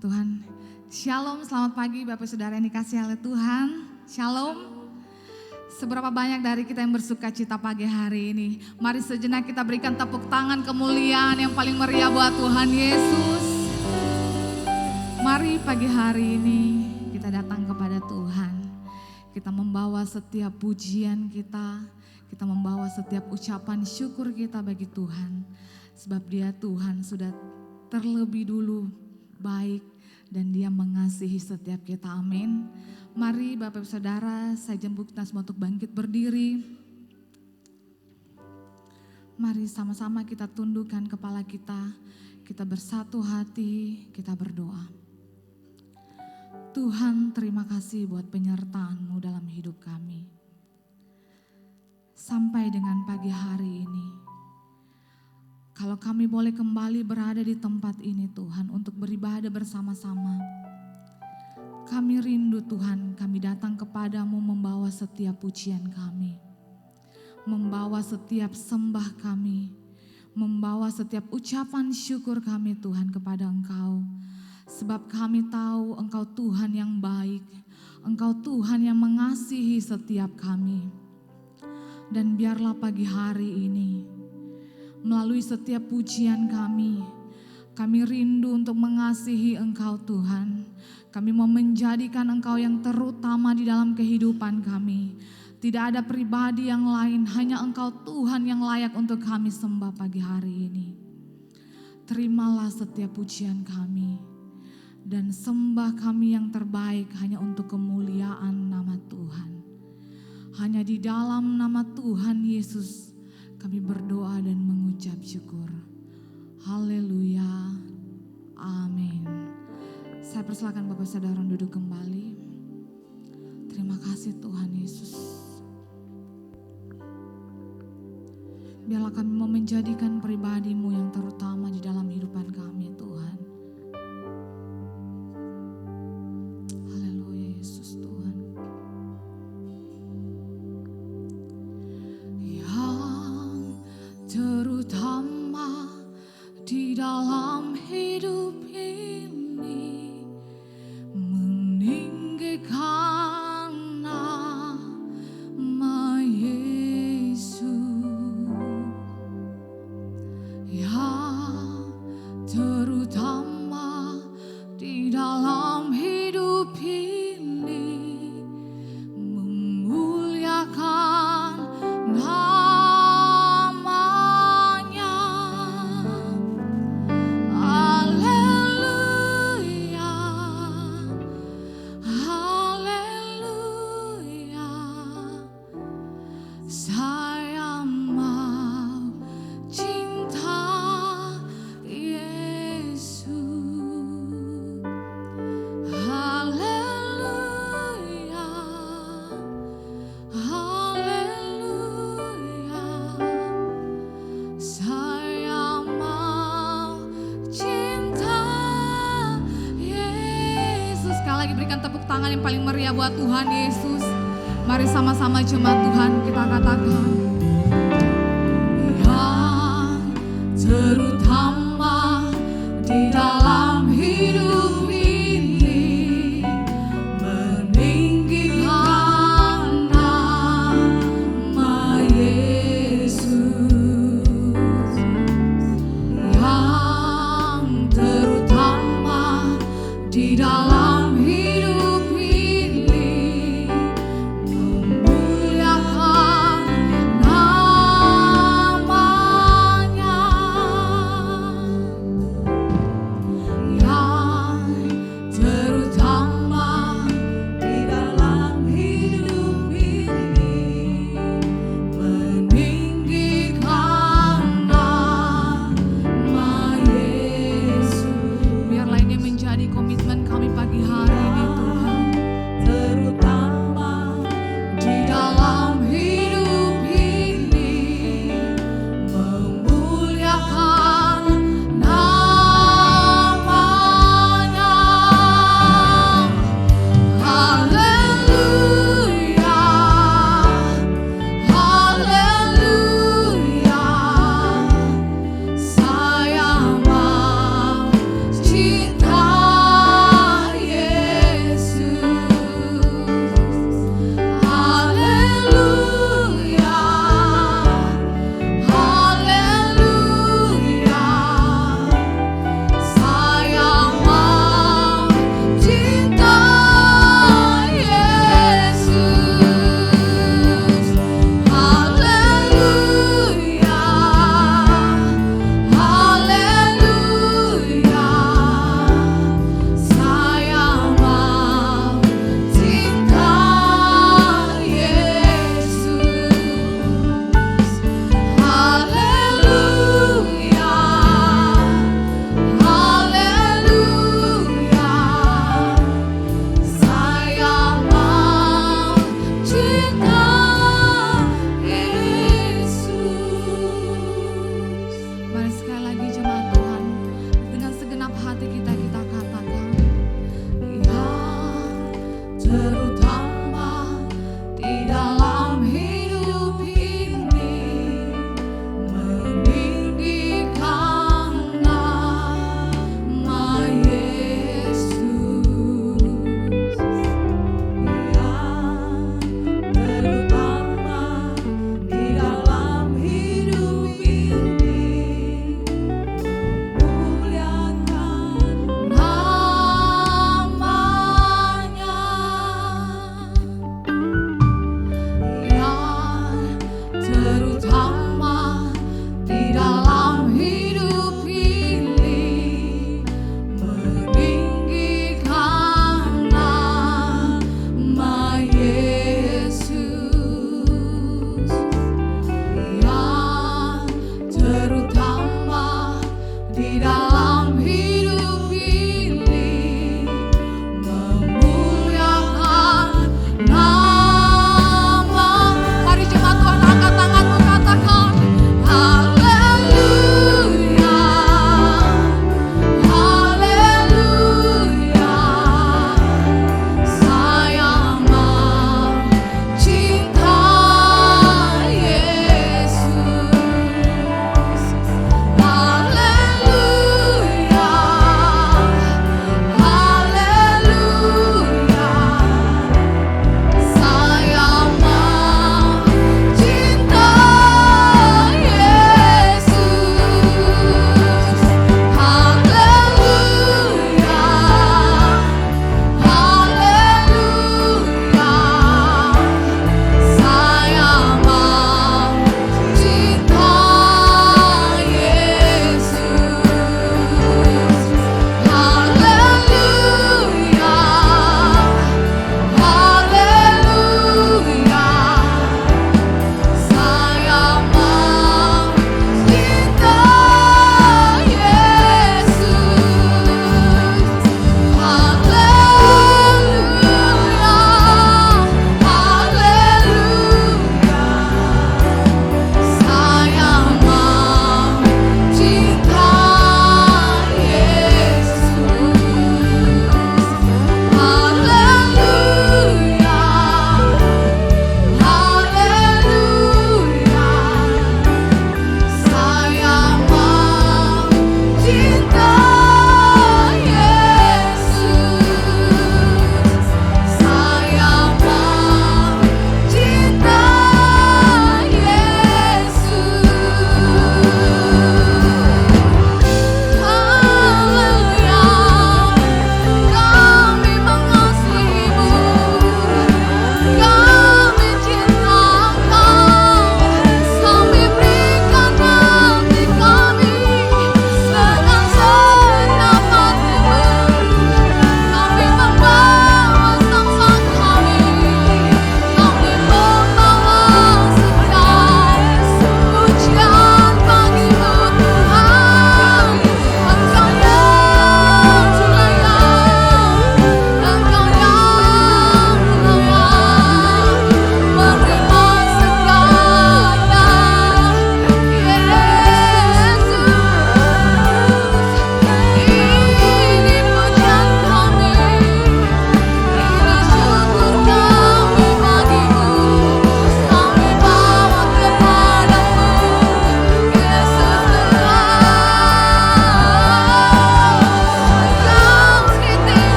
Tuhan. Shalom, selamat pagi Bapak Saudara yang dikasihi oleh Tuhan. Shalom. Seberapa banyak dari kita yang bersuka cita pagi hari ini. Mari sejenak kita berikan tepuk tangan kemuliaan yang paling meriah buat Tuhan Yesus. Mari pagi hari ini kita datang kepada Tuhan. Kita membawa setiap pujian kita membawa setiap ucapan syukur kita bagi Tuhan. Sebab Dia Tuhan sudah terlebih dulu baik dan Dia mengasihi setiap kita, amin. Mari Bapak Saudara, saya jemput kita semua untuk bangkit berdiri. Mari sama-sama kita tundukkan kepala kita bersatu hati, kita berdoa. Tuhan, terima kasih buat penyertaan-Mu dalam hidup kami. Sampai dengan pagi hari ini, kalau kami boleh kembali berada di tempat ini Tuhan untuk beribadah bersama-sama. Kami rindu Tuhan, kami datang kepadamu membawa setiap pujian kami. Membawa setiap sembah kami. Membawa setiap ucapan syukur kami Tuhan kepada Engkau. Sebab kami tahu Engkau Tuhan yang baik. Engkau Tuhan yang mengasihi setiap kami. Dan biarlah pagi hari ini, melalui setiap pujian kami rindu untuk mengasihi Engkau Tuhan. Kami mau menjadikan Engkau yang terutama di dalam kehidupan kami. Tidak ada pribadi yang lain, hanya Engkau Tuhan yang layak untuk kami sembah pagi hari ini. Terimalah setiap pujian kami dan sembah kami yang terbaik hanya untuk kemuliaan nama Tuhan. Hanya di dalam nama Tuhan Yesus kami berdoa dan mengucap syukur. Haleluya. Amin. Saya persilakan Bapak Saudara duduk kembali. Terima kasih Tuhan Yesus. Biarlah kami mau menjadikan pribadi-Mu yang terutama di dalam kehidupan kami Tuhan. Haleluya Yesus Tuhan. Yang terutama di dalam hidup ini, meninggikan nama Yesus. Yang terutama di dalam hidup ini, memuliakan namanya. Haleluya, haleluya. Saya mau cinta Yesus. Haleluya, haleluya. Saya mau cinta Yesus. Sekali lagi berikan tepuk tangan yang paling meriah buat Tuhan Yesus. Mari sama-sama jemaat Tuhan kita katakan. Yang terutama di dalam hidup ini, meninggikan nama Yesus. Yang terutama di dalam hidup ini, memuliakan namanya. Yang terutama di dalam hidup ini, meninggikan nama Yesus. Biarlah ini menjadi komitmen kami pagi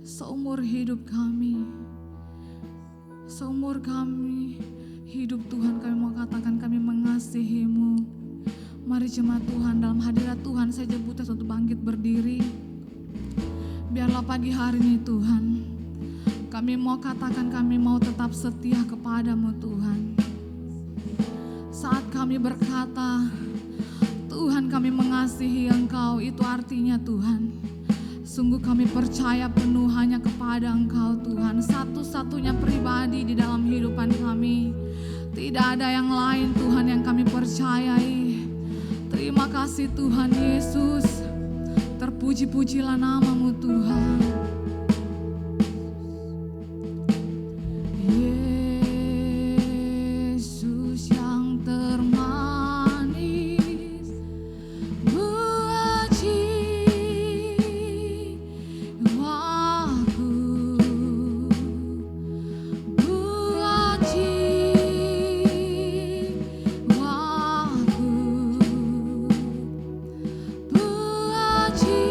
seumur hidup kami. Seumur kami hidup Tuhan, kami mau katakan kami mengasihi-Mu. Mari jemaat Tuhan, dalam hadirat Tuhan saya jemput untuk bangkit berdiri. Biarlah pagi hari ini Tuhan, kami mau katakan kami mau tetap setia kepada-Mu Tuhan. Saat kami berkata, Tuhan kami mengasihi Engkau, itu artinya Tuhan, sungguh kami percaya penuh hanya kepada Engkau Tuhan, satu-satunya pribadi di dalam kehidupan kami. Tidak ada yang lain Tuhan yang kami percayai. Terima kasih Tuhan Yesus, terpuji-pujilah nama-Mu Tuhan. Yesus yang termanis, buah jiwaku, buah jiwaku, buah jiwaku.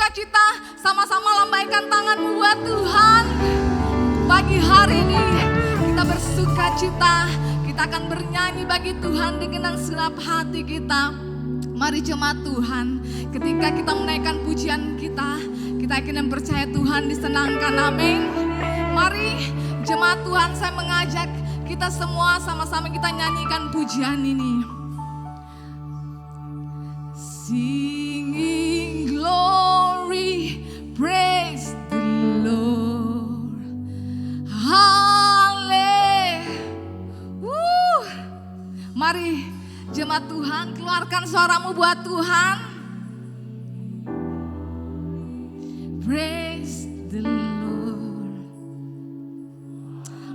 bersukacita, sama-sama lambaikan tanganmu buat Tuhan. Pagi hari ini kita bersukacita, kita akan bernyanyi bagi Tuhan dengan segenap hati kita. Mari jemaat Tuhan, ketika kita menaikkan pujian kita yakin dan percaya Tuhan disenangkan, amin. Mari jemaat Tuhan, saya mengajak kita semua sama-sama kita nyanyikan pujian ini. Singing glory, praise the Lord. Hallelujah. Mari jemaat Tuhan, keluarkan suaramu buat Tuhan. Praise the Lord.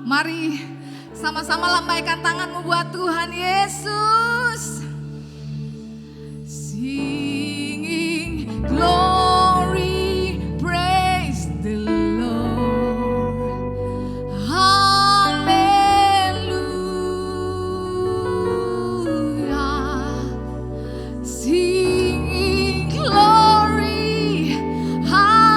Mari sama-sama lambaikan tanganmu buat Tuhan Yesus. Singing glory, praise the Lord. Hallelujah. Singing glory, hallelujah,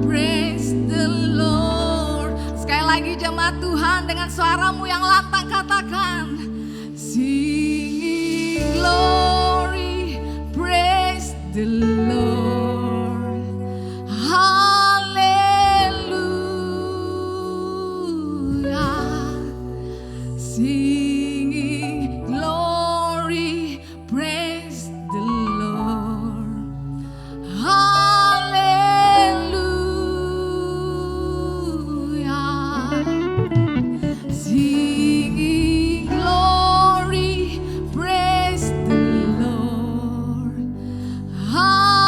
praise the Lord. Sekali lagi jemaat Tuhan, dengan suaramu yang lantang katakan, singing glory, praise the Lord. Hallelujah. Singing glory, praise the Lord. Hallelujah. Singing glory, praise the Lord. Hallelujah.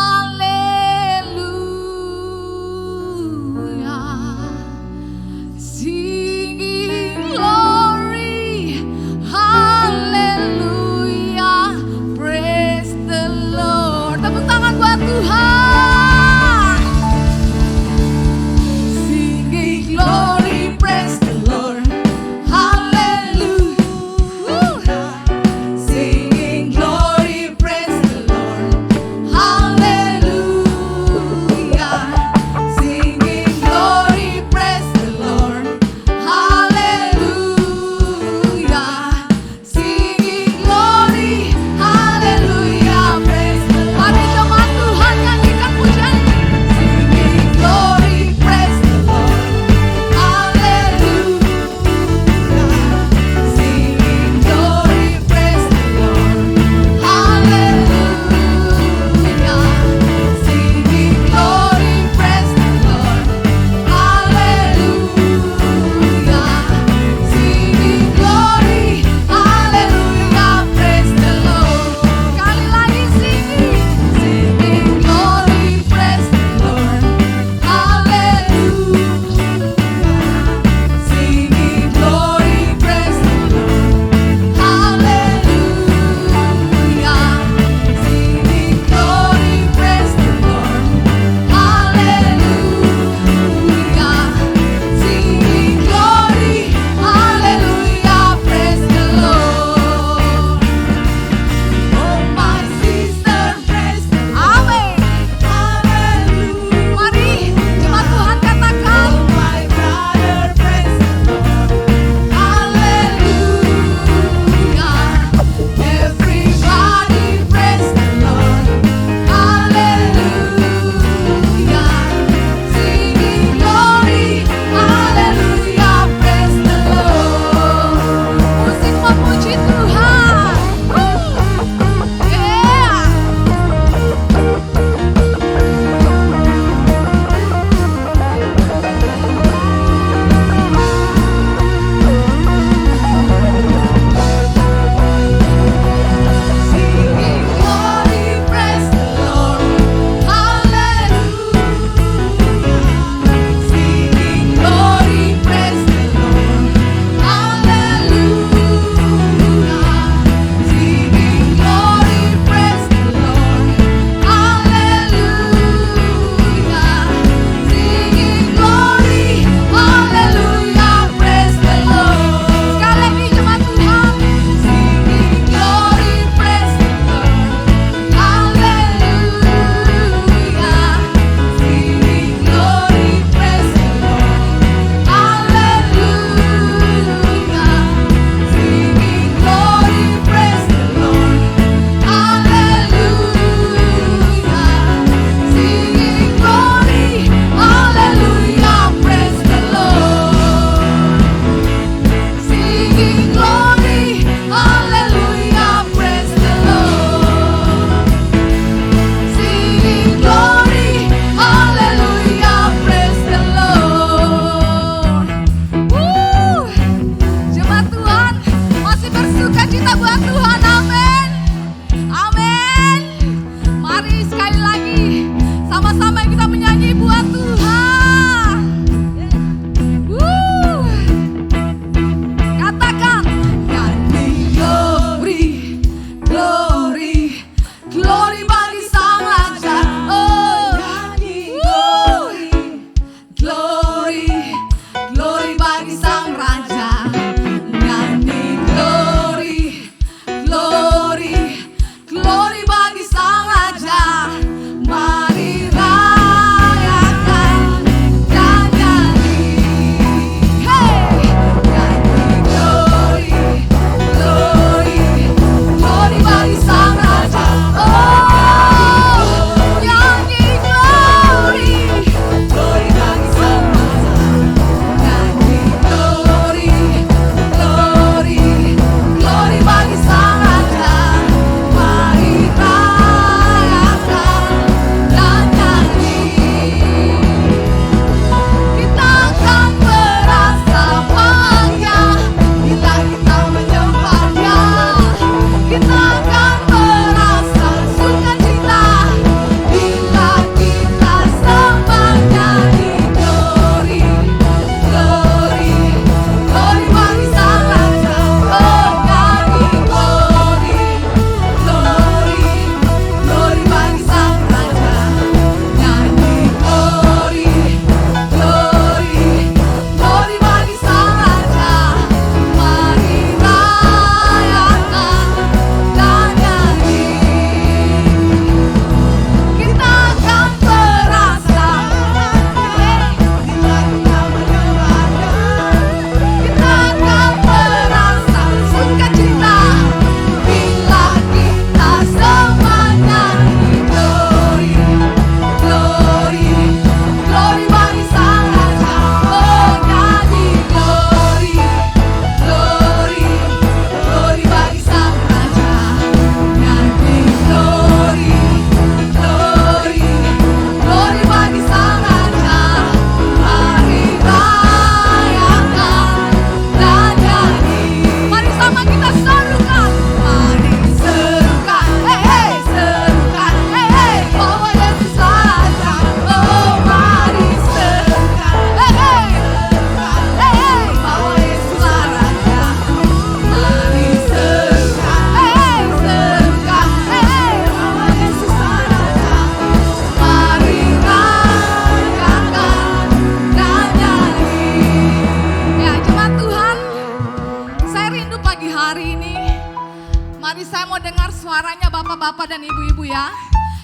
suaranya bapak-bapak dan ibu-ibu ya.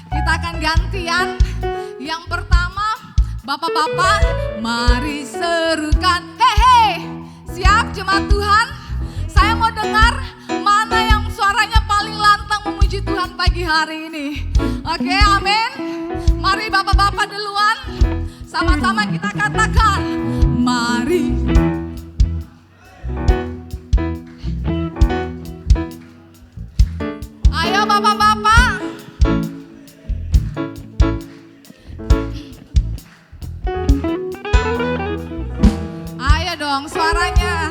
Kita akan gantian. Yang pertama, bapak-bapak, mari serukan. Hei, siap jemaat Tuhan? Saya mau dengar mana yang suaranya paling lantang memuji Tuhan pagi hari ini. Oke, amin. Mari bapak-bapak duluan. Sama-sama kita katakan, mari. Ayo bapak-bapak. Ayo dong suaranya.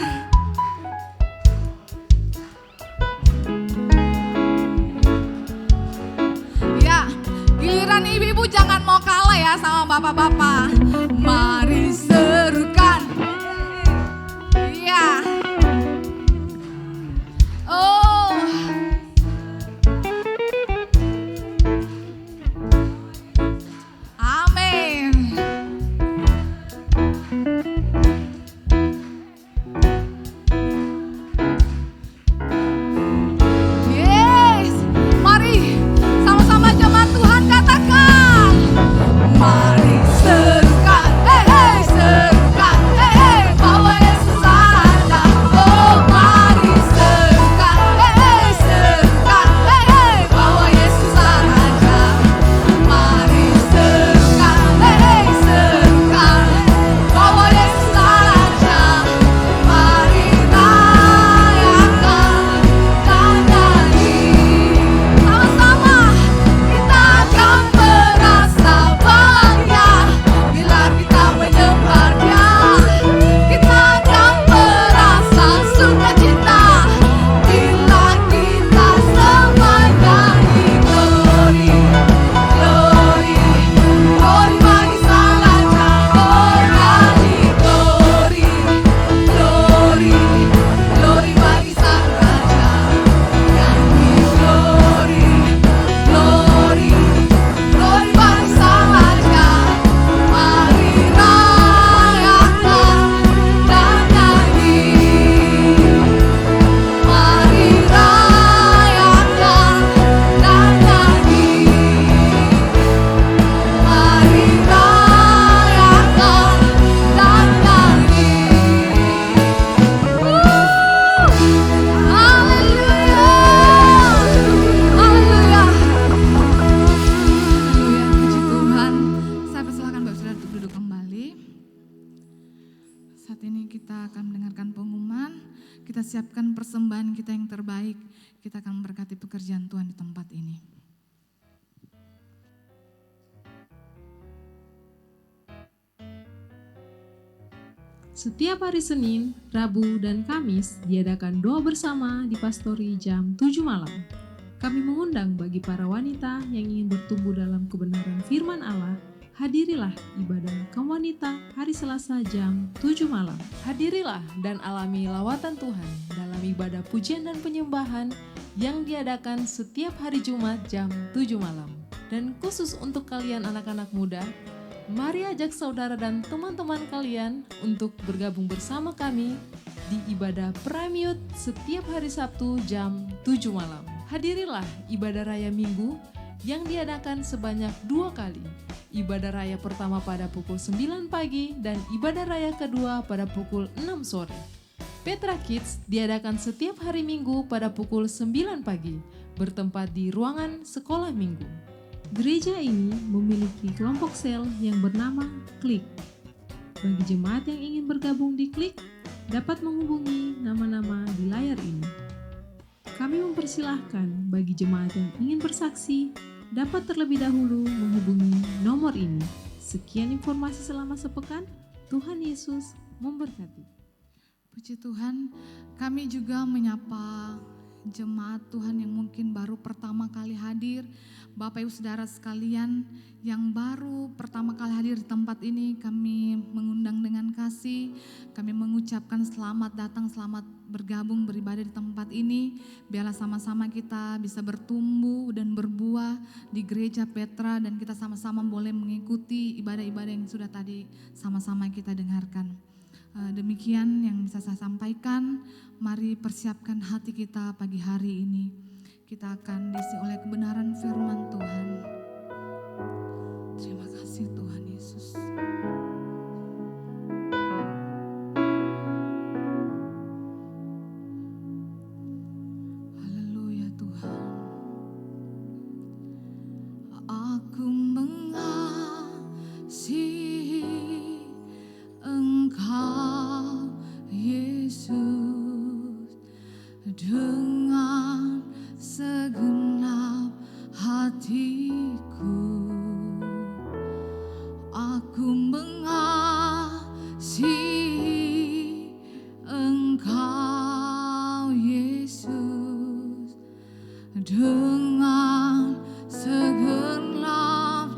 Ya, giliran ibu-ibu jangan mau kalah ya sama bapak-bapak. Mari serukan. Iya. Oh. Amin. Yes. Mari sama-sama jemaat Tuhan katakan. Mari serukan. Hey, hey, serukan. Hey, hey, bawa Yesus ada. Oh, mari serukan. Hey, hey, serukan. Hey, hey, bawa Yesus ada. Mari serukan. Hey, hey, serukan. Bawa Yesus ada. Mari rayakan dan nyanyi. Sama-sama kita akan merasa bahagia bila kita menyembahnya. Kita akan merasa sukacita bila kita semua nyanyi. Glory, glory, glory bagi Sang Raja. Oh, nyanyi glory, glory, glory bagi Sang Raja. Nyanyi glory, glory, glory bagi Sang Raja. Mari rayakan dan nyanyi. Mari rayakan dan nyanyi. Mari rayakan dan nyanyi. Haleluya. Haleluya. Haleluya, puji Tuhan. Saya persilakan Bapak Saudara untuk duduk kembali. Saat ini kita akan mendengarkan pengumuman. Kita siapkan persembahan kita yang terbaik. Kita akan memberkati pekerjaan Tuhan di tempat ini. Setiap hari Senin, Rabu, dan Kamis diadakan doa bersama di Pastori jam 7 malam. Kami mengundang bagi para wanita yang ingin bertumbuh dalam kebenaran firman Allah, hadirilah ibadah kaum wanita hari Selasa jam 7 malam. Hadirilah dan alami lawatan Tuhan dalam ibadah pujian dan penyembahan yang diadakan setiap hari Jumat jam 7 malam. Dan khusus untuk kalian anak-anak muda, mari ajak saudara dan teman-teman kalian untuk bergabung bersama kami di ibadah Prime Youth setiap hari Sabtu jam 7 malam. Hadirilah ibadah raya Minggu yang diadakan sebanyak 2 kali. Ibadah raya pertama pada pukul 9 pagi dan ibadah raya kedua pada pukul 6 sore. Petra Kids diadakan setiap hari Minggu pada pukul 9 pagi, bertempat di ruangan sekolah minggu. Gereja ini memiliki kelompok sel yang bernama Klik. Bagi jemaat yang ingin bergabung di Klik, dapat menghubungi nama-nama di layar ini. Kami mempersilahkan bagi jemaat yang ingin bersaksi, dapat terlebih dahulu menghubungi nomor ini. Sekian informasi selama sepekan, Tuhan Yesus memberkati. Puji Tuhan, kami juga menyapa jemaat Tuhan yang mungkin baru pertama kali hadir. Bapak Ibu Saudara sekalian yang baru pertama kali hadir di tempat ini, kami mengundang dengan kasih. Kami mengucapkan selamat datang, selamat bergabung beribadah di tempat ini. Biarlah sama-sama kita bisa bertumbuh dan berbuah di gereja Petra, dan kita sama-sama boleh mengikuti ibadah-ibadah yang sudah tadi sama-sama kita dengarkan. Demikian yang bisa saya sampaikan. Mari persiapkan hati kita pagi hari ini. kita akan diisi oleh kebenaran firman Tuhan. Terima kasih Tuhan Yesus. Haleluya Tuhan. Aku mengasihi Engkau Yesus dengan segenap hatiku. Aku mengasihi Engkau Yesus dengan segenap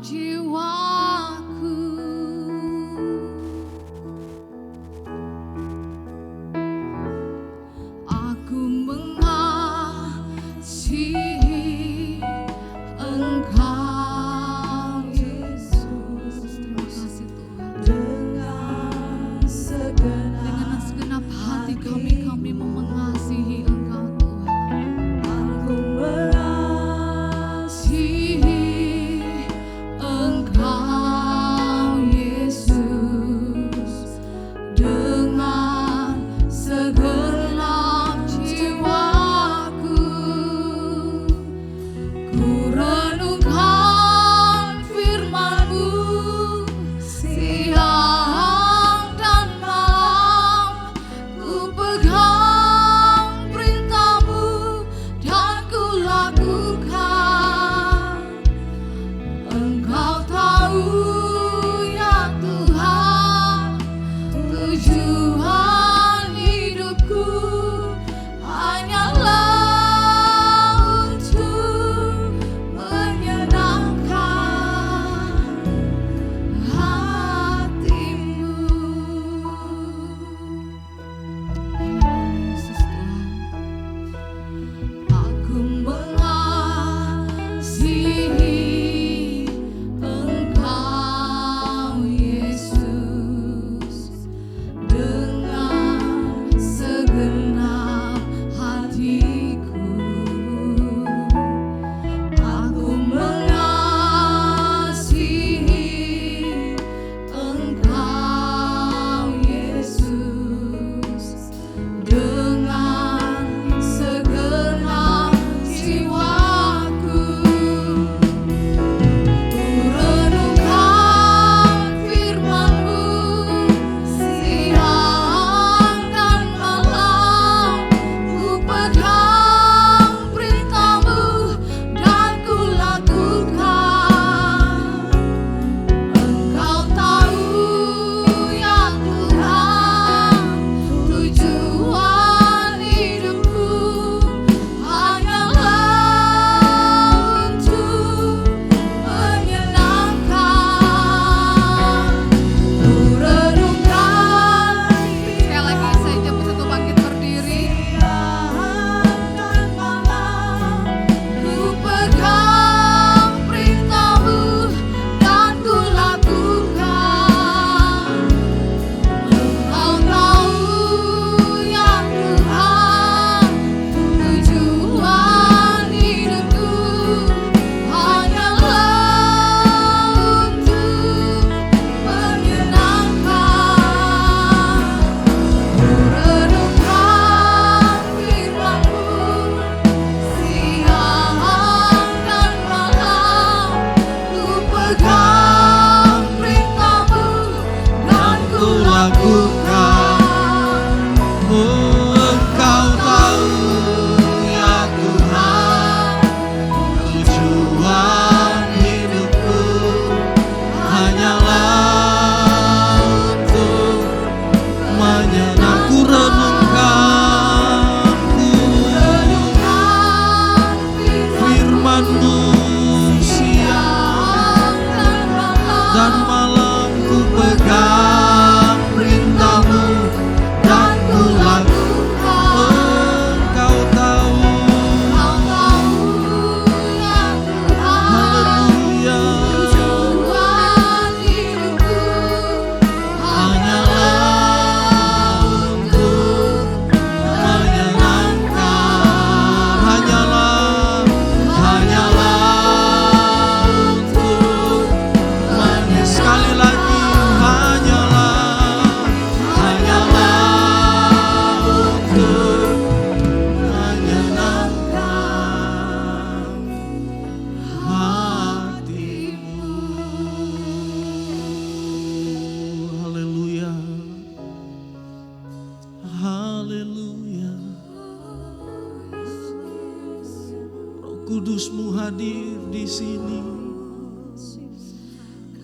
hadir di sini.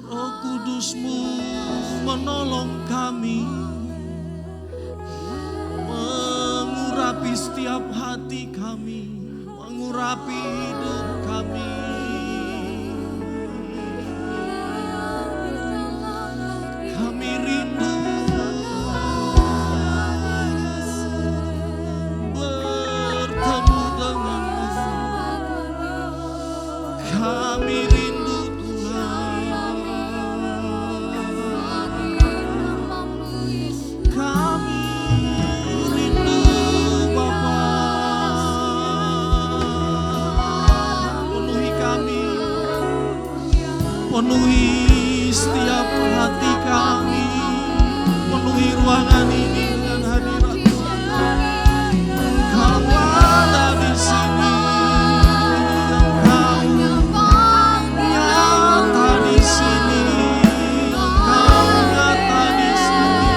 Roh Kudus-Mu menolong kami, mengurapi setiap hati kami, mengurapi hidup kami. Kami rindu bertemu denganmu. Kami rindu Tuhan. Kami rindu Bapa. Penuhi kami, penuhi setiap hati kami, penuhi ruangan ini dengan hadirat-Mu. Engkau ada di sini, Engkau nyata di sini, Engkau nyata di sini,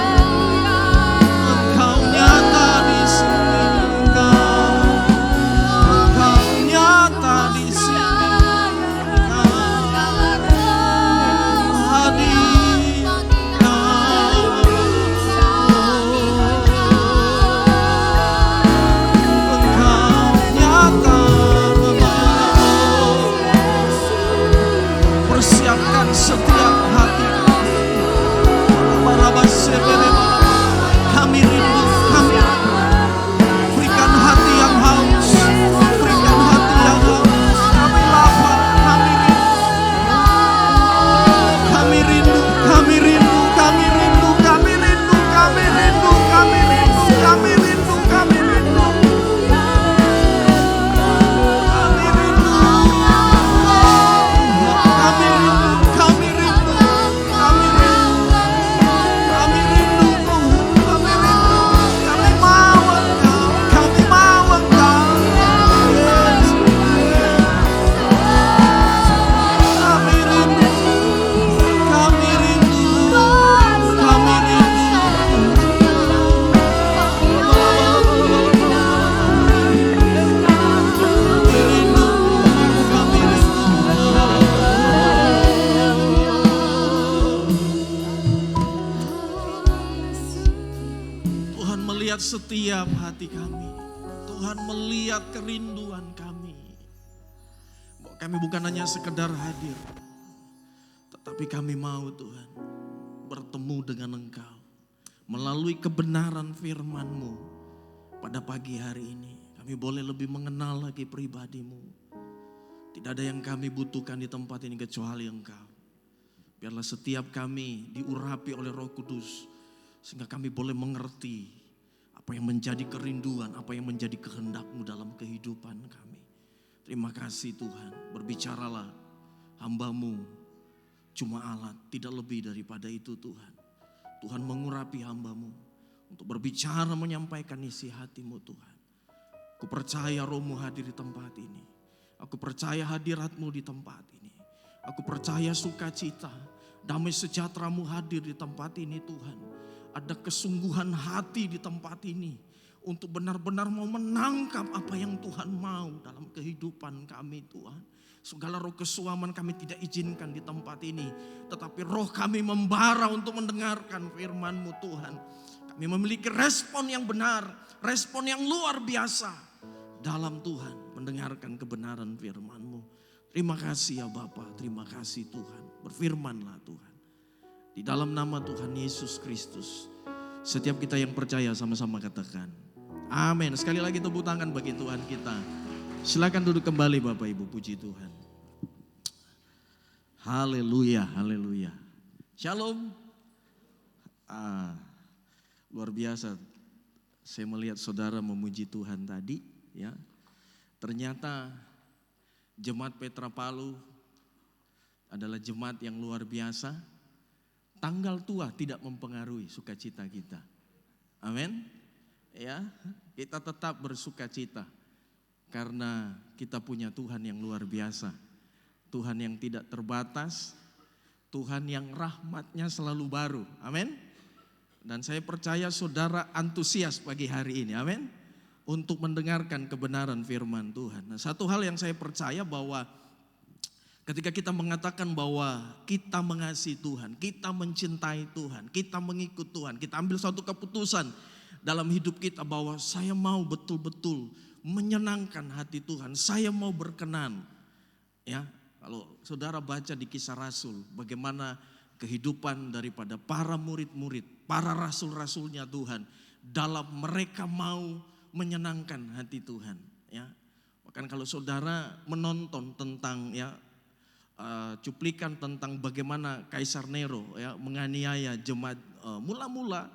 Engkau nyata di sini, Engkau nyata di sini, hadir. Persiapkan setiap hati kami rindu, kami berikan hati yang haus, berikan hati yang haus, kami lapar, kami rindu, kami rindu, kami rindu, kami rindu, kami rindu, kami rindu, kami rindu, kami rindu, kami rindu. Kami rindu, kami rindu, kami rindu, kami rindu Tuhan, kami rindu, kami mau Engkau, kami mau Engkau, Yesus. Kami rindu, kami rindu, kami Tuhan melihat setiap hati kami. Tuhan melihat kerinduan kami. Kami bukan hanya sekedar hadir, tetapi kami mau Tuhan bertemu dengan Engkau melalui kebenaran firman-Mu pada pagi hari ini. Kami boleh lebih mengenal lagi pribadi-Mu. Tidak ada yang kami butuhkan di tempat ini kecuali Engkau. Biarlah setiap kami diurapi oleh Roh Kudus, sehingga kami boleh mengerti apa yang menjadi kerinduan, apa yang menjadi kehendak-Mu dalam kehidupan kami. Terima kasih Tuhan, berbicaralah, hamba-Mu cuma alat, tidak lebih daripada itu Tuhan. Tuhan mengurapi hamba-Mu untuk berbicara, menyampaikan isi hati-Mu Tuhan. Aku percaya Roh-Mu hadir di tempat ini. Aku percaya hadirat-Mu di tempat ini. Aku percaya sukacita, damai sejahtera-Mu hadir di tempat ini Tuhan. Ada kesungguhan hati di tempat ini untuk benar-benar mau menangkap apa yang Tuhan mau dalam kehidupan kami Tuhan. Segala roh kesuaman kami tidak izinkan di tempat ini, tetapi roh kami membara untuk mendengarkan firman-Mu Tuhan. Kami memiliki respon yang benar, respon yang luar biasa dalam Tuhan mendengarkan kebenaran firman-Mu. Terima kasih ya Bapa, terima kasih Tuhan. Berfirmanlah Tuhan. Di dalam nama Tuhan Yesus Kristus, setiap kita yang percaya sama-sama katakan amin. Sekali lagi tepuk tangan bagi Tuhan kita. Silakan duduk kembali Bapak Ibu, puji Tuhan. Haleluya, haleluya. Shalom. Luar biasa. Saya melihat saudara memuji Tuhan tadi, ya. Ternyata Jemaat Petra Palu adalah jemaat yang luar biasa. Tanggal tua tidak mempengaruhi sukacita kita. Amin. Ya, kita tetap bersukacita karena kita punya Tuhan yang luar biasa. Tuhan yang tidak terbatas, Tuhan yang rahmatnya selalu baru. Amin. Dan saya percaya saudara antusias pagi hari ini. Amin. Untuk mendengarkan kebenaran firman Tuhan. Nah, satu hal yang saya percaya bahwa Ketika kita mengatakan bahwa kita mengasihi Tuhan, kita mencintai Tuhan, kita mengikut Tuhan, kita ambil suatu keputusan dalam hidup kita bahwa saya mau betul-betul menyenangkan hati Tuhan, saya mau berkenan. Ya, kalau saudara baca di Kisah Rasul, bagaimana kehidupan daripada para murid-murid, para rasul-rasulnya Tuhan, dalam mereka mau menyenangkan hati Tuhan. Ya, bahkan kalau saudara menonton tentang cuplikan tentang bagaimana Kaisar Nero menganiaya jemaat mula-mula,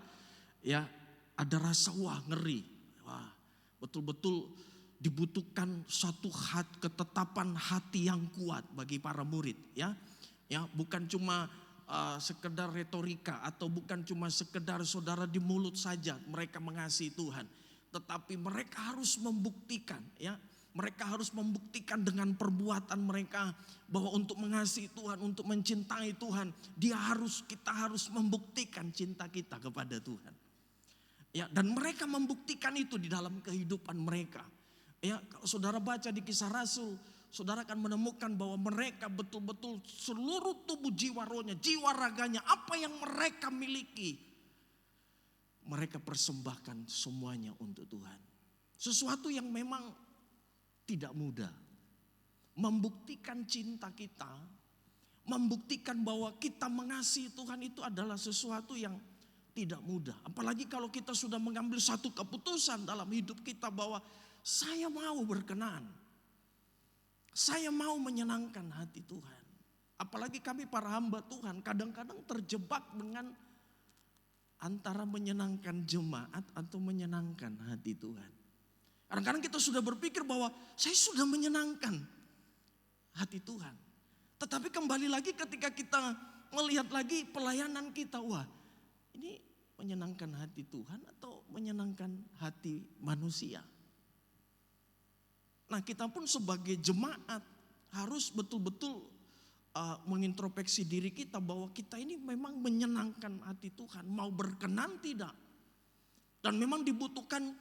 ada rasa ngeri. Wah, betul-betul dibutuhkan suatu ketetapan hati yang kuat bagi para murid, bukan cuma sekedar retorika atau bukan cuma sekedar saudara di mulut saja mereka mengasihi Tuhan, tetapi mereka harus membuktikan, mereka harus membuktikan dengan perbuatan mereka bahwa untuk mengasihi Tuhan, untuk mencintai Tuhan, kita harus membuktikan cinta kita kepada Tuhan. Dan mereka membuktikan itu di dalam kehidupan mereka. Kalau saudara baca di Kisah Rasul, saudara akan menemukan bahwa mereka betul-betul seluruh tubuh jiwa rohnya, jiwa raganya, apa yang mereka miliki, mereka persembahkan semuanya untuk Tuhan. Sesuatu yang memang tidak mudah. Membuktikan cinta kita, membuktikan bahwa kita mengasihi Tuhan itu adalah sesuatu yang tidak mudah. Apalagi kalau kita sudah mengambil satu keputusan dalam hidup kita bahwa saya mau berkenan, saya mau menyenangkan hati Tuhan. Apalagi kami para hamba Tuhan kadang-kadang terjebak dengan antara menyenangkan jemaat atau menyenangkan hati Tuhan. Kadang-kadang kita sudah berpikir bahwa saya sudah menyenangkan hati Tuhan. Tetapi kembali lagi ketika kita melihat lagi pelayanan kita, wah ini menyenangkan hati Tuhan atau menyenangkan hati manusia. Nah, kita pun sebagai jemaat harus betul-betul mengintrospeksi diri kita bahwa kita ini memang menyenangkan hati Tuhan, mau berkenan tidak. Dan memang dibutuhkan,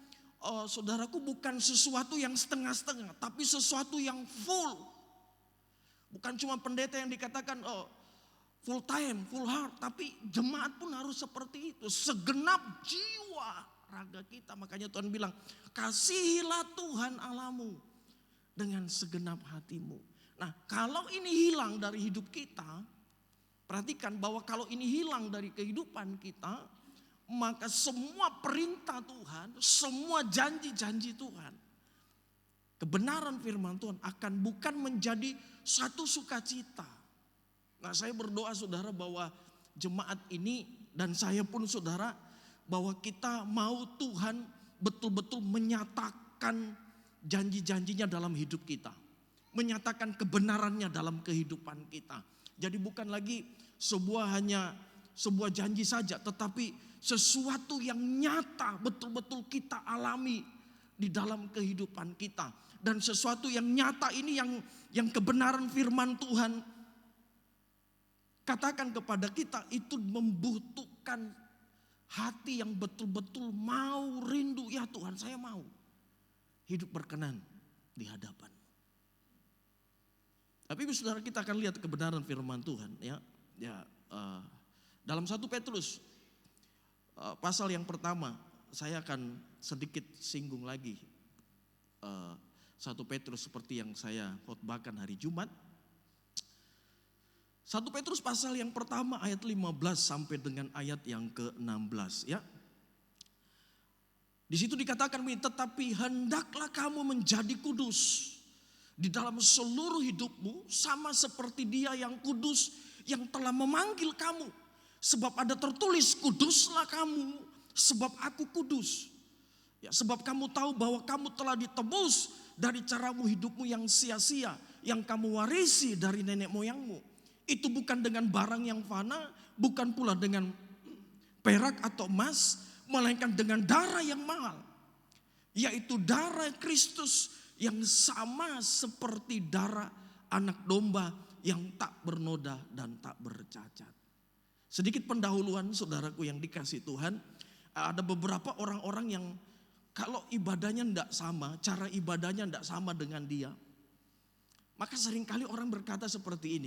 saudaraku, bukan sesuatu yang setengah-setengah, tapi sesuatu yang full. Bukan cuma pendeta yang dikatakan full time, full heart, tapi jemaat pun harus seperti itu. Segenap jiwa raga kita. Makanya Tuhan bilang, kasihilah Tuhan Allahmu dengan segenap hatimu. Nah, kalau ini hilang dari hidup kita, perhatikan bahwa kalau ini hilang dari kehidupan kita, maka semua perintah Tuhan, semua janji-janji Tuhan, kebenaran firman Tuhan akan bukan menjadi satu sukacita. Nah, saya berdoa saudara bahwa jemaat ini dan saya pun saudara, bahwa kita mau Tuhan betul-betul menyatakan janji-janjinya dalam hidup kita. Menyatakan kebenarannya dalam kehidupan kita. Jadi bukan lagi hanya sebuah janji saja, tetapi sesuatu yang nyata betul-betul kita alami di dalam kehidupan kita. Dan sesuatu yang nyata ini yang kebenaran firman Tuhan katakan kepada kita itu membutuhkan hati yang betul-betul mau rindu. Ya Tuhan, saya mau hidup berkenan di hadapan. Tapi saudara, kita akan lihat kebenaran firman Tuhan dalam 1 Petrus pasal yang pertama. Saya akan sedikit singgung lagi 1 Petrus seperti yang saya khotbahkan hari Jumat. 1 Petrus pasal yang pertama ayat 15 sampai dengan ayat yang ke-16 ya. Di situ dikatakan, tetapi hendaklah kamu menjadi kudus di dalam seluruh hidupmu, sama seperti Dia yang kudus yang telah memanggil kamu. Sebab ada tertulis, kuduslah kamu sebab aku kudus. Ya, sebab kamu tahu bahwa kamu telah ditebus dari caramu hidupmu yang sia-sia, yang kamu warisi dari nenek moyangmu. Itu bukan dengan barang yang fana, bukan pula dengan perak atau emas, melainkan dengan darah yang mahal, yaitu darah Kristus yang sama seperti darah anak domba yang tak bernoda dan tak bercacat. Sedikit pendahuluan saudaraku yang dikasih Tuhan, ada beberapa orang-orang yang kalau ibadahnya tidak sama, cara ibadahnya tidak sama dengan dia, Maka seringkali orang berkata seperti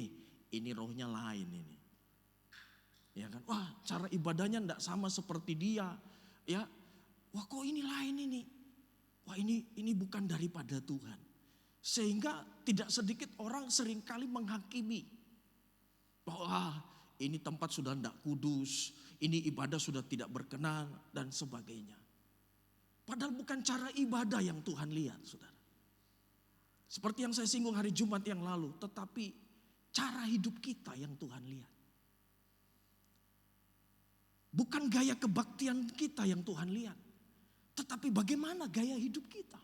ini rohnya lain ini. Ya kan? Wah, cara ibadahnya enggak sama seperti dia. Ya. Wah, kok ini lain ini? Wah, ini bukan daripada Tuhan. Sehingga tidak sedikit orang seringkali menghakimi bahwa ini tempat sudah tidak kudus, ini ibadah sudah tidak berkenan dan sebagainya. Padahal bukan cara ibadah yang Tuhan lihat, saudara. Seperti yang saya singgung hari Jumat yang lalu, tetapi cara hidup kita yang Tuhan lihat. Bukan gaya kebaktian kita yang Tuhan lihat, tetapi bagaimana gaya hidup kita.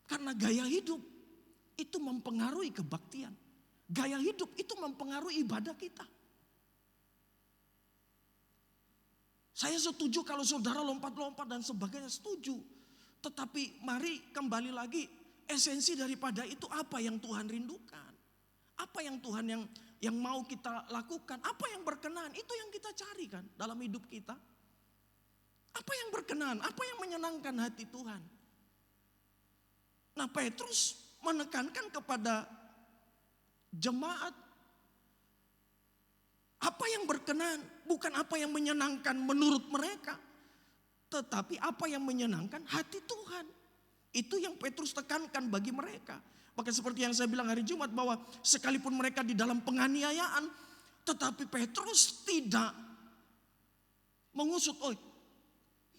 Karena gaya hidup itu mempengaruhi kebaktian. Gaya hidup itu mempengaruhi ibadah kita. Saya setuju kalau saudara lompat-lompat dan sebagainya, setuju. Tetapi mari kembali lagi, esensi daripada itu apa yang Tuhan rindukan. Apa yang Tuhan yang mau kita lakukan. Apa yang berkenan, itu yang kita cari kan dalam hidup kita. Apa yang berkenan, apa yang menyenangkan hati Tuhan. Nah, Petrus menekankan kepada jemaat apa yang berkenan, bukan apa yang menyenangkan menurut mereka, tetapi apa yang menyenangkan hati Tuhan. Itu yang Petrus tekankan bagi mereka. Maka seperti yang saya bilang hari Jumat, bahwa sekalipun mereka di dalam penganiayaan, tetapi Petrus tidak mengusut, oh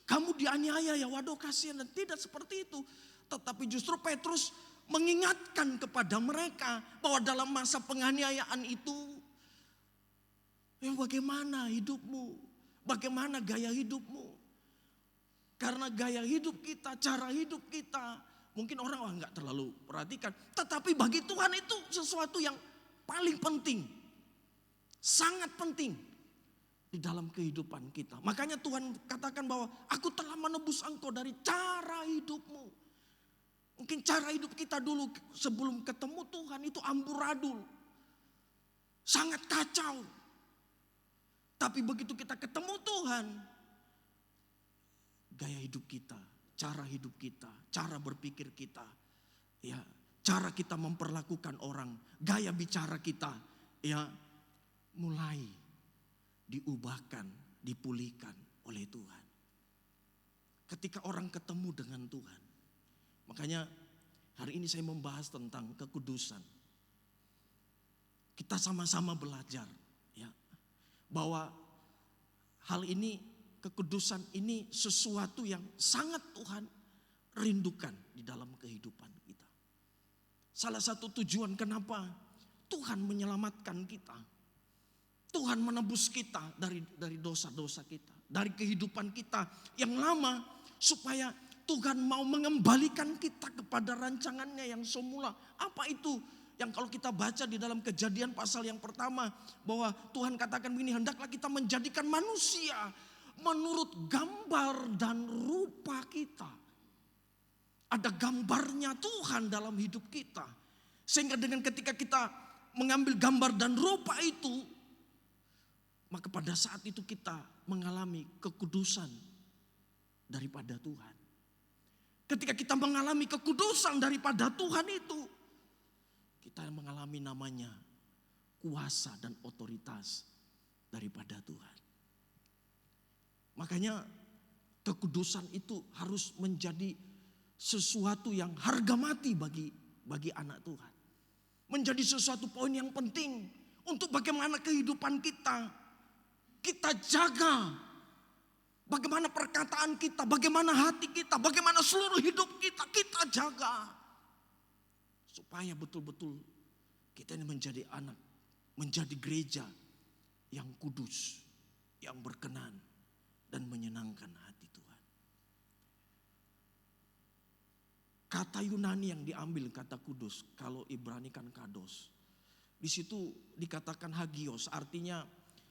kamu dianiaya ya, waduh kasihan, dan tidak seperti itu. Tetapi justru Petrus mengingatkan kepada mereka bahwa dalam masa penganiayaan itu, ya bagaimana hidupmu, bagaimana gaya hidupmu. Karena gaya hidup kita, cara hidup kita, mungkin orang nggak terlalu perhatikan. Tetapi bagi Tuhan itu sesuatu yang paling penting, sangat penting di dalam kehidupan kita. Makanya Tuhan katakan bahwa aku telah menebus engkau dari cara hidupmu. Mungkin cara hidup kita dulu sebelum ketemu Tuhan itu amburadul. Sangat kacau. Tapi begitu kita ketemu Tuhan, gaya hidup kita, cara hidup kita, cara berpikir kita, ya, cara kita memperlakukan orang, gaya bicara kita, ya, mulai diubahkan, dipulihkan oleh Tuhan. Ketika orang ketemu dengan Tuhan. Makanya hari ini saya membahas tentang kekudusan. Kita sama-sama belajar ya, bahwa hal ini, kekudusan ini sesuatu yang sangat Tuhan rindukan di dalam kehidupan kita. Salah satu tujuan kenapa Tuhan menyelamatkan kita, Tuhan menebus kita dari dosa-dosa kita, dari kehidupan kita yang lama, supaya Tuhan mau mengembalikan kita kepada rancangannya yang semula. Apa itu? Yang kalau kita baca di dalam Kejadian pasal yang pertama, bahwa Tuhan katakan begini, hendaklah kita menjadikan manusia menurut gambar dan rupa kita. Ada gambarnya Tuhan dalam hidup kita. Sehingga dengan ketika kita mengambil gambar dan rupa itu, maka pada saat itu kita mengalami kekudusan daripada Tuhan. Ketika kita mengalami kekudusan daripada Tuhan itu, kita mengalami namanya kuasa dan otoritas daripada Tuhan. Makanya kekudusan itu harus menjadi sesuatu yang harga mati bagi anak Tuhan. Menjadi sesuatu poin yang penting untuk bagaimana kehidupan kita jaga. Bagaimana perkataan kita, bagaimana hati kita, bagaimana seluruh hidup kita jaga. Supaya betul-betul kita ini menjadi anak, menjadi gereja yang kudus, yang berkenan dan menyenangkan hati Tuhan. Kata Yunani yang diambil kata kudus, kalau Ibrani kan kados. Di situ dikatakan hagios, artinya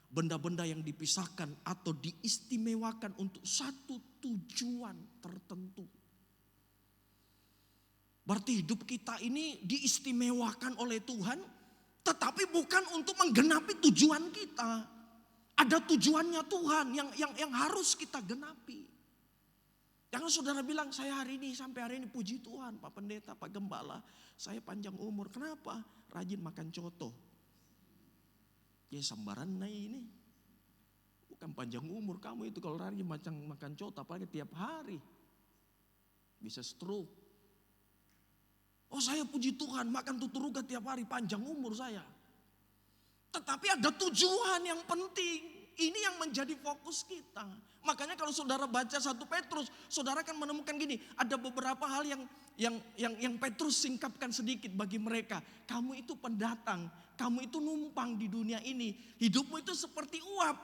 benda-benda yang dipisahkan atau diistimewakan untuk satu tujuan tertentu. Berarti hidup kita ini diistimewakan oleh Tuhan, tetapi bukan untuk menggenapi tujuan kita. Ada tujuannya Tuhan yang harus kita genapi. Jangan saudara bilang, saya hari ini sampai hari ini puji Tuhan, Pak Pendeta, Pak Gembala, saya panjang umur. Kenapa? Rajin makan coto. Ya sambaran ini. Bukan panjang umur kamu itu kalau rajin makan coto, apalagi tiap hari. Bisa stroke. Oh saya puji Tuhan, makan tuturuga tiap hari, panjang umur saya. Tetapi ada tujuan yang penting. Ini yang menjadi fokus kita. Makanya kalau saudara baca 1 Petrus, saudara akan menemukan gini, ada beberapa hal yang Petrus singkapkan sedikit bagi mereka. Kamu itu pendatang, kamu itu numpang di dunia ini. Hidupmu itu seperti uap.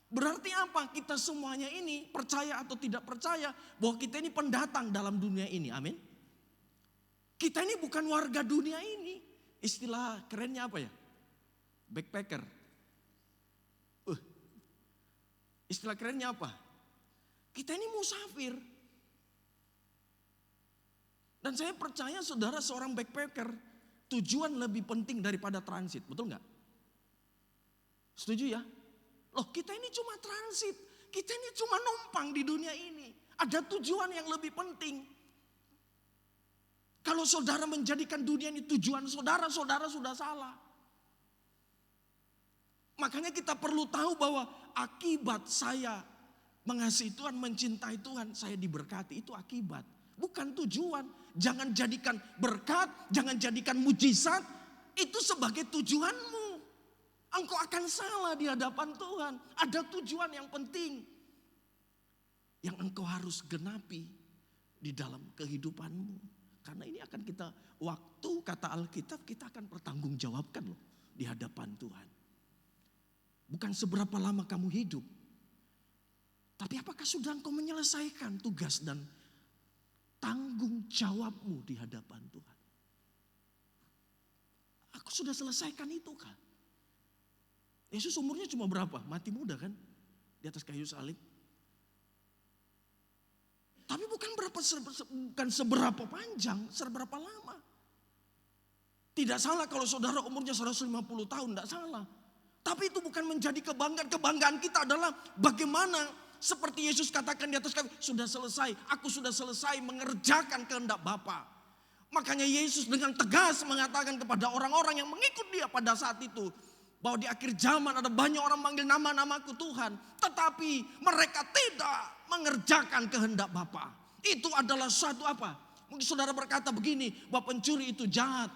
Berarti apa? Kita semuanya ini percaya atau tidak percaya bahwa kita ini pendatang dalam dunia ini. Amin. Kita ini bukan warga dunia ini. Istilah kerennya apa ya? Backpacker. Istilah kerennya apa? Kita ini musafir. Dan saya percaya saudara seorang backpacker, tujuan lebih penting daripada transit. Betul nggak? Setuju ya? Loh kita ini cuma transit. Kita ini cuma numpang di dunia ini. Ada tujuan yang lebih penting. Kalau saudara menjadikan dunia ini tujuan saudara, saudara sudah salah. Makanya kita perlu tahu bahwa akibat saya mengasihi Tuhan, mencintai Tuhan, saya diberkati. Itu akibat, bukan tujuan. Jangan jadikan berkat, jangan jadikan mujizat itu sebagai tujuanmu. Engkau akan salah di hadapan Tuhan. Ada tujuan yang penting yang engkau harus genapi di dalam kehidupanmu. Karena ini akan kita, waktu kata Alkitab, kita akan pertanggungjawabkan loh di hadapan Tuhan. Bukan seberapa lama kamu hidup, tapi apakah sudah engkau menyelesaikan tugas dan tanggung jawabmu di hadapan Tuhan? Aku sudah selesaikan itu kan. Yesus umurnya cuma berapa? Mati muda kan? Di atas kayu salib. Tapi bukan seberapa panjang, seberapa lama. Tidak salah kalau saudara umurnya 150 tahun, tidak salah. Tapi itu bukan menjadi kebanggaan. Kebanggaan kita adalah bagaimana seperti Yesus katakan di atas kayu, sudah selesai, aku sudah selesai mengerjakan kehendak Bapa. Makanya Yesus dengan tegas mengatakan kepada orang-orang yang mengikut dia pada saat itu, bahwa di akhir zaman ada banyak orang manggil nama-namaku Tuhan, tetapi mereka tidak mengerjakan kehendak Bapa. Itu adalah suatu apa? Mungkin saudara berkata begini, bahwa pencuri itu jahat,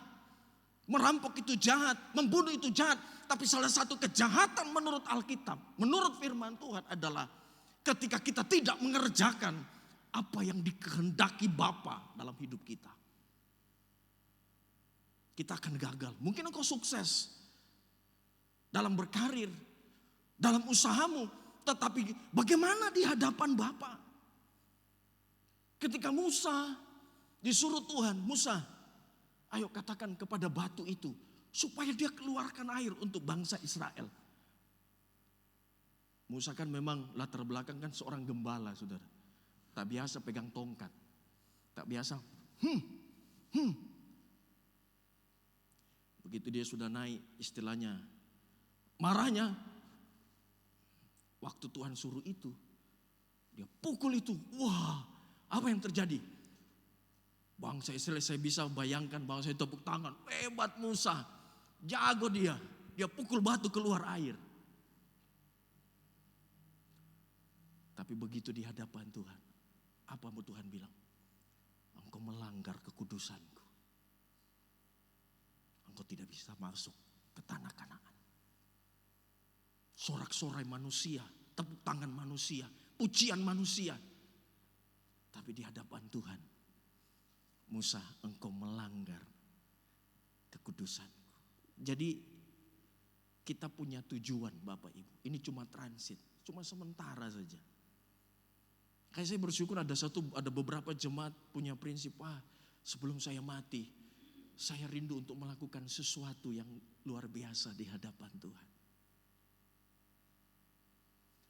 merampok itu jahat, membunuh itu jahat. Tapi salah satu kejahatan menurut Alkitab, menurut firman Tuhan adalah ketika kita tidak mengerjakan apa yang dikehendaki Bapa dalam hidup kita. Kita akan gagal. Mungkin engkau sukses dalam berkarir, dalam usahamu, tetapi bagaimana di hadapan Bapa? Ketika Musa disuruh Tuhan, Musa, ayo katakan kepada batu itu supaya dia keluarkan air untuk bangsa Israel. Musa kan memang latar belakang kan seorang gembala, saudara. Tak biasa pegang tongkat, tak biasa. Begitu dia sudah naik, istilahnya marahnya, waktu Tuhan suruh itu, dia pukul itu. Wah, apa yang terjadi? Bangsa Israel, saya bisa bayangkan, bangsa itu tepuk tangan. Hebat Musa, jago dia. Dia pukul batu keluar air. Tapi begitu di hadapan Tuhan, apa mau Tuhan bilang? Engkau melanggar kekudusanku. Engkau tidak bisa masuk ke tanah Kanaan. Sorak-sorai manusia, tepuk tangan manusia, pujian manusia. Tapi di hadapan Tuhan, Musa, engkau melanggar kekudusanku. Jadi kita punya tujuan Bapak Ibu. Ini cuma transit, cuma sementara saja. Kayak saya bersyukur ada beberapa jemaat punya prinsip, sebelum saya mati, saya rindu untuk melakukan sesuatu yang luar biasa di hadapan Tuhan.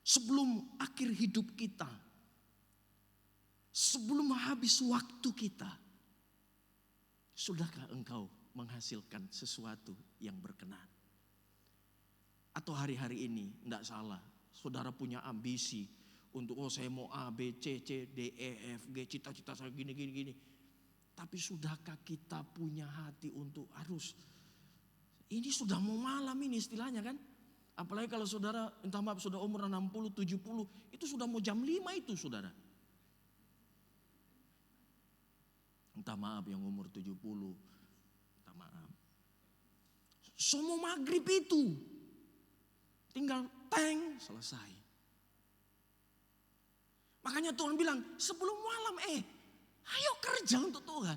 Sebelum akhir hidup kita, sebelum habis waktu kita, sudahkah engkau menghasilkan sesuatu yang berkenan? Atau hari-hari ini, tidak salah, saudara punya ambisi Untuk saya mau A, B, C, D, E, F, G, cita-cita saya gini. Tapi sudahkah kita punya hati untuk harus, ini sudah mau malam ini istilahnya kan. Apalagi kalau saudara, entah maaf sudah umur 60, 70, itu sudah mau jam 5 itu saudara. Entah maaf yang umur 70, entah maaf. Semua maghrib itu, tinggal teng selesai. Makanya Tuhan bilang sebelum malam ayo kerja untuk Tuhan.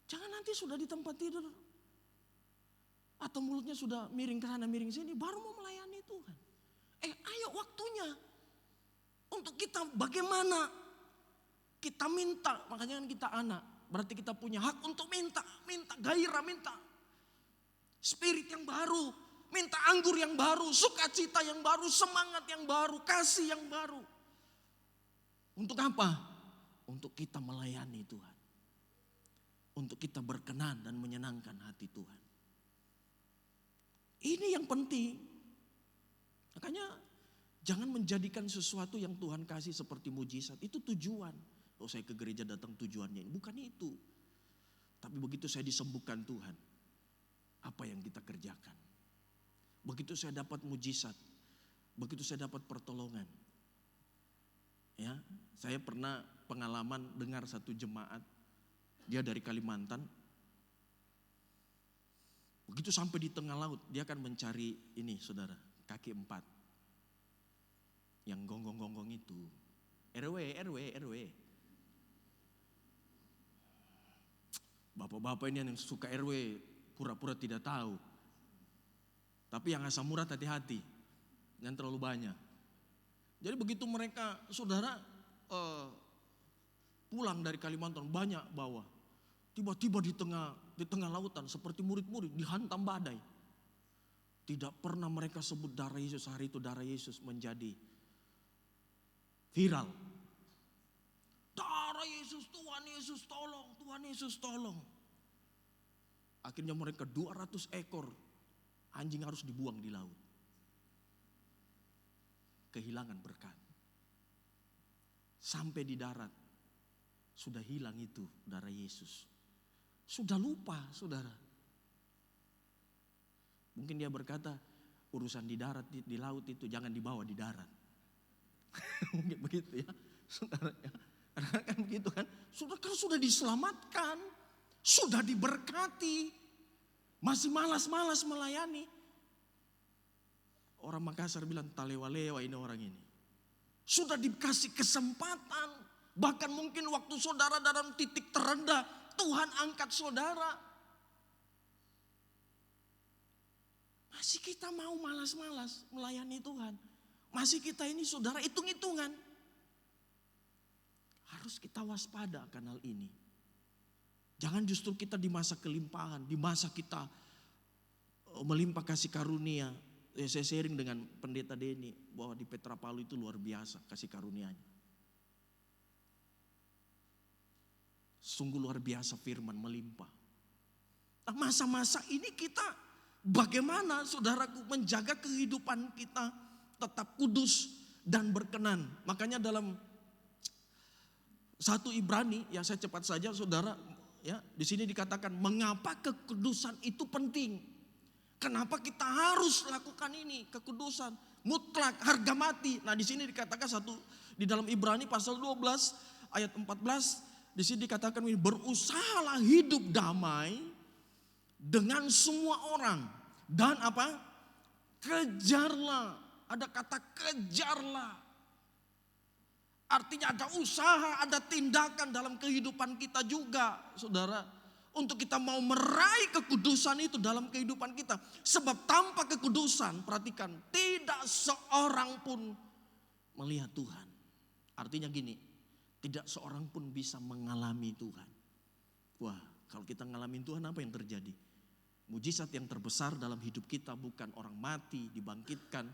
Jangan nanti sudah di tempat tidur atau mulutnya sudah miring ke sana miring sini baru mau melayani Tuhan. Ayo waktunya untuk kita bagaimana kita minta. Makanya kan kita anak, berarti kita punya hak untuk minta gairah, minta spirit yang baru, minta anggur yang baru, sukacita yang baru, semangat yang baru, kasih yang baru. Untuk apa? Untuk kita melayani Tuhan. Untuk kita berkenan dan menyenangkan hati Tuhan. Ini yang penting. Makanya jangan menjadikan sesuatu yang Tuhan kasih seperti mujizat. Itu tujuan. Saya ke gereja datang tujuannya ini. Bukan itu. Tapi begitu saya disembuhkan Tuhan, apa yang kita kerjakan. Begitu saya dapat mujizat, begitu saya dapat pertolongan. Ya, saya pernah pengalaman dengar satu jemaat, dia dari Kalimantan. Begitu sampai di tengah laut, dia akan mencari ini saudara, kaki 4. Yang gonggong-gonggong itu. RW. Bapak-bapak ini yang suka RW, pura-pura tidak tahu. Tapi yang asam urat hati-hati, jangan terlalu banyak. Jadi begitu mereka saudara pulang dari Kalimantan banyak bawa. Tiba-tiba di tengah lautan seperti murid-murid dihantam badai. Tidak pernah mereka sebut darah Yesus. Hari itu darah Yesus menjadi viral. Darah Yesus, Tuhan Yesus tolong, Tuhan Yesus tolong. Akhirnya mereka 200 ekor anjing harus dibuang di laut. Kehilangan berkat. Sampai di darat sudah hilang itu darah Yesus. Sudah lupa saudara. Mungkin dia berkata urusan di darat, di laut itu jangan dibawa di darat. Mungkin begitu ya saudara ya. Karena kan begitu kan. Sudah diselamatkan. Sudah diberkati. Masih malas-malas melayani. Orang Makassar bilang talewa-lewa ini orang ini. Sudah dikasih kesempatan. Bahkan mungkin waktu saudara dalam titik terendah, Tuhan angkat saudara. Masih kita mau malas-malas melayani Tuhan. Masih kita ini saudara hitung-hitungan. Harus kita waspada akan hal ini. Jangan justru kita di masa kelimpahan, di masa kita melimpah kasih karunia. Saya sharing dengan pendeta Denny bahwa di Petrapalu itu luar biasa kasih karunianya. Sungguh luar biasa firman melimpah. Nah, masa-masa ini kita bagaimana saudaraku menjaga kehidupan kita tetap kudus dan berkenan. Makanya dalam 1 Ibrani, ya saya cepat saja saudara, ya di sini dikatakan mengapa kekudusan itu penting. Kenapa kita harus lakukan ini? Kekudusan mutlak, harga mati. Nah, di sini dikatakan di dalam Ibrani pasal 12 ayat 14, di sini dikatakan ini, berusahalah hidup damai dengan semua orang dan apa? Kejarlah. Ada kata kejarlah. Artinya ada usaha, ada tindakan dalam kehidupan kita juga, saudara. Untuk kita mau meraih kekudusan itu dalam kehidupan kita. Sebab tanpa kekudusan, perhatikan, tidak seorang pun melihat Tuhan. Artinya gini, tidak seorang pun bisa mengalami Tuhan. Wah, kalau kita ngalamin Tuhan apa yang terjadi? Mujizat yang terbesar dalam hidup kita bukan orang mati dibangkitkan,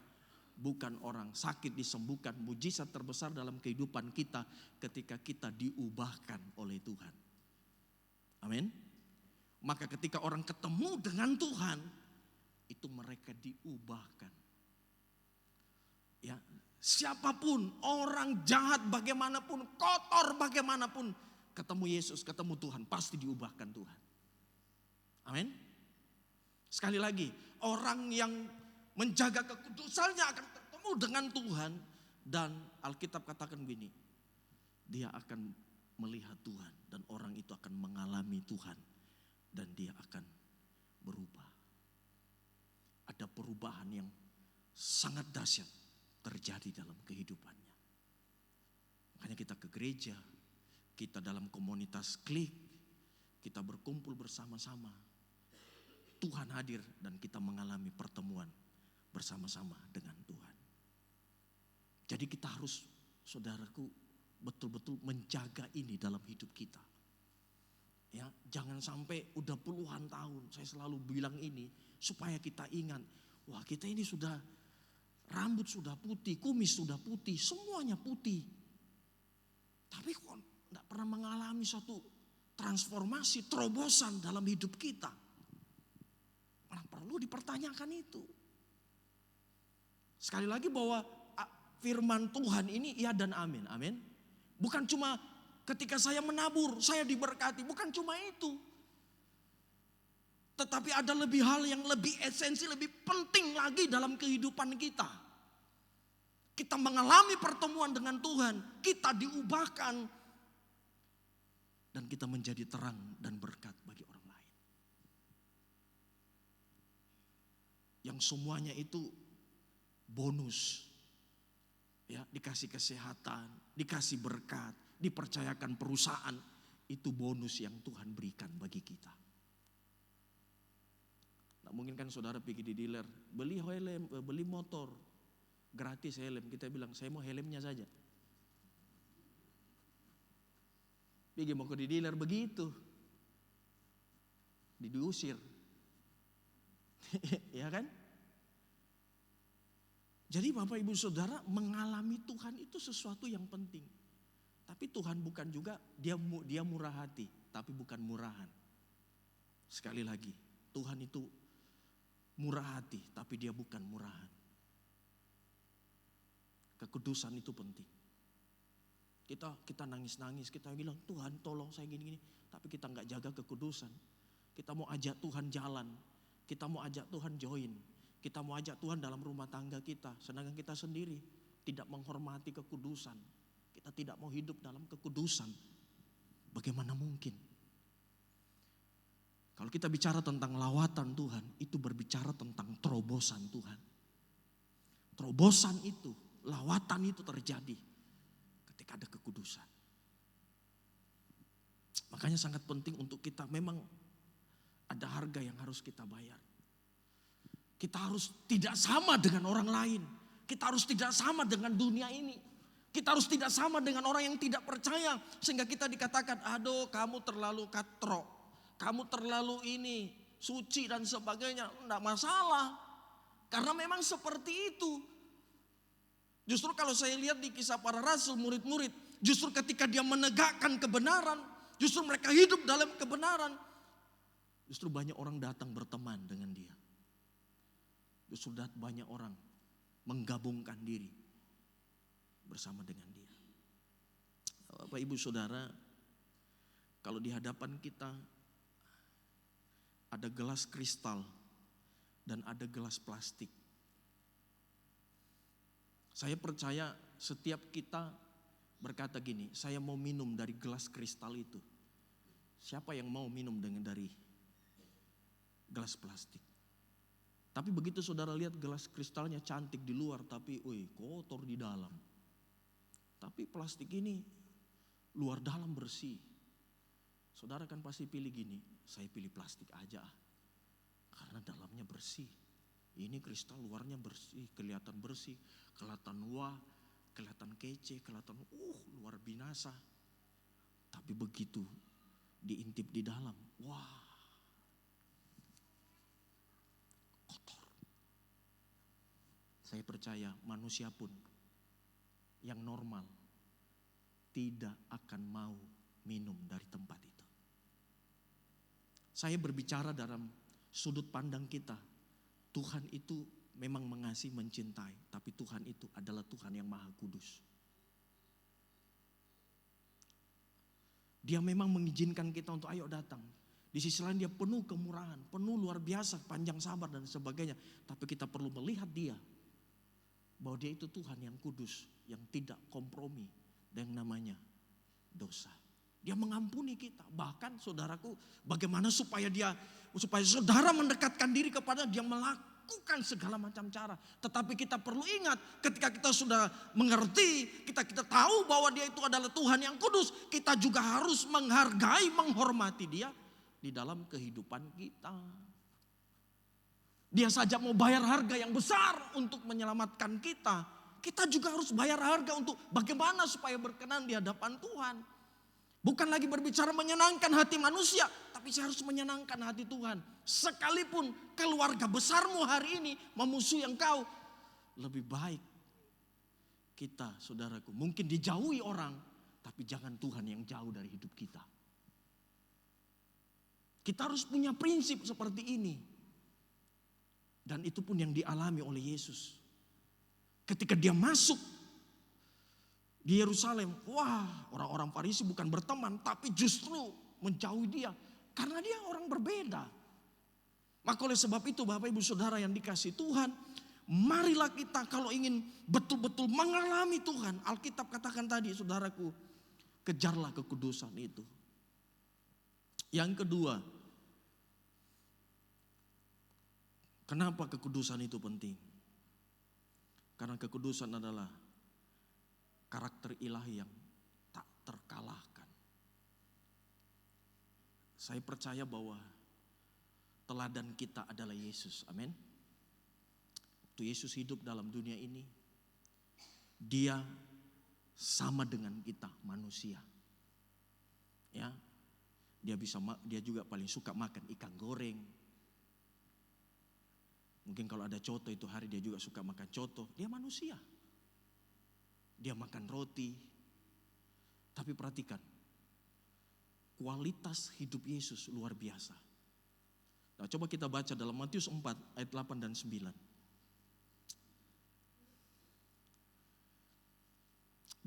bukan orang sakit disembuhkan. Mujizat terbesar dalam kehidupan kita ketika kita diubahkan oleh Tuhan. Amin. Maka ketika orang ketemu dengan Tuhan, itu mereka diubahkan. Ya, siapapun, orang jahat bagaimanapun, kotor bagaimanapun, ketemu Yesus, ketemu Tuhan, pasti diubahkan Tuhan. Amin. Sekali lagi, orang yang menjaga kekudusannya akan ketemu dengan Tuhan. Dan Alkitab katakan begini, dia akan melihat Tuhan dan orang itu akan mengalami Tuhan. Dan dia akan berubah. Ada perubahan yang sangat dahsyat terjadi dalam kehidupannya. Makanya kita ke gereja, kita dalam komunitas klik, kita berkumpul bersama-sama. Tuhan hadir dan kita mengalami pertemuan bersama-sama dengan Tuhan. Jadi kita harus, saudaraku, betul-betul menjaga ini dalam hidup kita. Ya, jangan sampai udah puluhan tahun, saya selalu bilang ini supaya kita ingat, wah kita ini sudah rambut sudah putih, kumis sudah putih, semuanya putih. Tapi kok tidak pernah mengalami suatu transformasi, terobosan dalam hidup kita. Nah, perlu dipertanyakan itu. Sekali lagi bahwa firman Tuhan ini iya dan amin, amin. Bukan cuma ketika saya menabur, saya diberkati, bukan cuma itu. Tetapi ada lebih hal yang lebih esensi, lebih penting lagi dalam kehidupan kita. Kita mengalami pertemuan dengan Tuhan, kita diubahkan. Dan kita menjadi terang dan berkat bagi orang lain. Yang semuanya itu bonus. Ya, dikasih kesehatan, dikasih berkat, dipercayakan perusahaan. Itu bonus yang Tuhan berikan bagi kita. Nah, mungkin kan saudara pergi di dealer, beli helm, beli motor, gratis helm. Kita bilang, saya mau helmnya saja. Pergi mau ke di dealer begitu, diusir. Ya kan? Jadi Bapak Ibu Saudara, mengalami Tuhan itu sesuatu yang penting. Tapi Tuhan bukan juga, dia murah hati, tapi bukan murahan. Sekali lagi, Tuhan itu murah hati, tapi dia bukan murahan. Kekudusan itu penting. Kita nangis-nangis, kita bilang Tuhan tolong saya gini-gini, tapi kita nggak jaga kekudusan. Kita mau ajak Tuhan jalan, kita mau ajak Tuhan join, kita mau ajak Tuhan dalam rumah tangga kita, sedangkan kita sendiri tidak menghormati kekudusan. Kita tidak mau hidup dalam kekudusan. Bagaimana mungkin? Kalau kita bicara tentang lawatan Tuhan, itu berbicara tentang terobosan Tuhan. Terobosan itu, lawatan itu terjadi ketika ada kekudusan. Makanya sangat penting untuk kita, memang ada harga yang harus kita bayar. Kita harus tidak sama dengan orang lain. Kita harus tidak sama dengan dunia ini. Kita harus tidak sama dengan orang yang tidak percaya. Sehingga kita dikatakan, aduh kamu terlalu katrok. Kamu terlalu ini, suci dan sebagainya. Enggak masalah. Karena memang seperti itu. Justru kalau saya lihat di kisah para rasul, murid-murid. Justru ketika dia menegakkan kebenaran. Justru mereka hidup dalam kebenaran. Justru banyak orang datang berteman dengan dia. Justru banyak orang menggabungkan diri bersama dengan dia. Bapak Ibu Saudara, kalau di hadapan kita ada gelas kristal dan ada gelas plastik. Saya percaya setiap kita berkata gini, saya mau minum dari gelas kristal itu. Siapa yang mau minum dari gelas plastik? Tapi begitu saudara lihat gelas kristalnya cantik di luar, tapi kotor di dalam. Tapi plastik ini luar dalam bersih. Saudara kan pasti pilih gini, saya pilih plastik aja karena dalamnya bersih. Ini kristal luarnya bersih, kelihatan bersih, kelihatan wah, kelihatan kece, kelihatan luar binasa. Tapi begitu diintip di dalam, wah, kotor. Saya percaya manusia pun yang normal tidak akan mau minum dari tempat itu. Saya berbicara dalam sudut pandang kita. Tuhan itu memang mengasihi, mencintai, tapi Tuhan itu adalah Tuhan yang Maha Kudus. Dia memang mengizinkan kita untuk ayo datang. Di sisi lain dia penuh kemurahan, penuh luar biasa, panjang sabar dan sebagainya. Tapi kita perlu melihat dia, bahwa dia itu Tuhan yang kudus, yang tidak kompromi dengan namanya dosa. Dia mengampuni kita. Bahkan saudaraku, bagaimana supaya saudara mendekatkan diri kepada dia, melakukan segala macam cara. Tetapi kita perlu ingat, ketika kita sudah mengerti, kita tahu bahwa dia itu adalah Tuhan yang kudus, kita juga harus menghargai, menghormati dia di dalam kehidupan kita. Dia saja mau bayar harga yang besar untuk menyelamatkan kita. Kita juga harus bayar harga untuk bagaimana supaya berkenan di hadapan Tuhan. Bukan lagi berbicara menyenangkan hati manusia, tapi saya harus menyenangkan hati Tuhan. Sekalipun keluarga besarmu hari ini memusuhi engkau, lebih baik kita, saudaraku, mungkin dijauhi orang, tapi jangan Tuhan yang jauh dari hidup kita. Kita harus punya prinsip seperti ini. Dan itu pun yang dialami oleh Yesus. Ketika dia masuk di Yerusalem, wah, orang-orang Farisi bukan berteman, tapi justru menjauhi dia. Karena dia orang berbeda. Maka oleh sebab itu Bapak Ibu Saudara yang dikasihi Tuhan, marilah kita kalau ingin betul-betul mengalami Tuhan. Alkitab katakan tadi, saudaraku, kejarlah kekudusan itu. Yang kedua, kenapa kekudusan itu penting? Karena kekudusan adalah karakter ilahi yang tak terkalahkan. Saya percaya bahwa teladan kita adalah Yesus. Amin. Waktu Yesus hidup dalam dunia ini, dia sama dengan kita manusia. Ya. Dia juga paling suka makan ikan goreng. Mungkin kalau ada coto itu hari dia juga suka makan coto. Dia manusia. Dia makan roti. Tapi perhatikan, kualitas hidup Yesus luar biasa. Nah, coba kita baca dalam Matius 4 ayat 8 dan 9.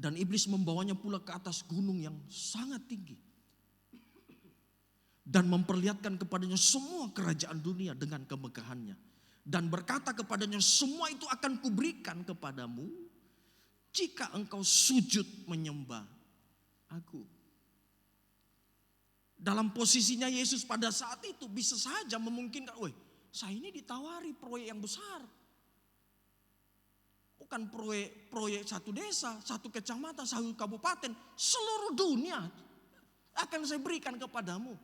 Dan iblis membawanya pula ke atas gunung yang sangat tinggi. Dan memperlihatkan kepadanya semua kerajaan dunia dengan kemegahannya. Dan berkata kepadanya, semua itu akan kuberikan kepadamu jika engkau sujud menyembah aku. Dalam posisinya Yesus pada saat itu bisa saja memungkinkan, saya ini ditawari proyek yang besar. Bukan proyek satu desa, satu kecamatan, satu kabupaten, seluruh dunia akan saya berikan kepadamu.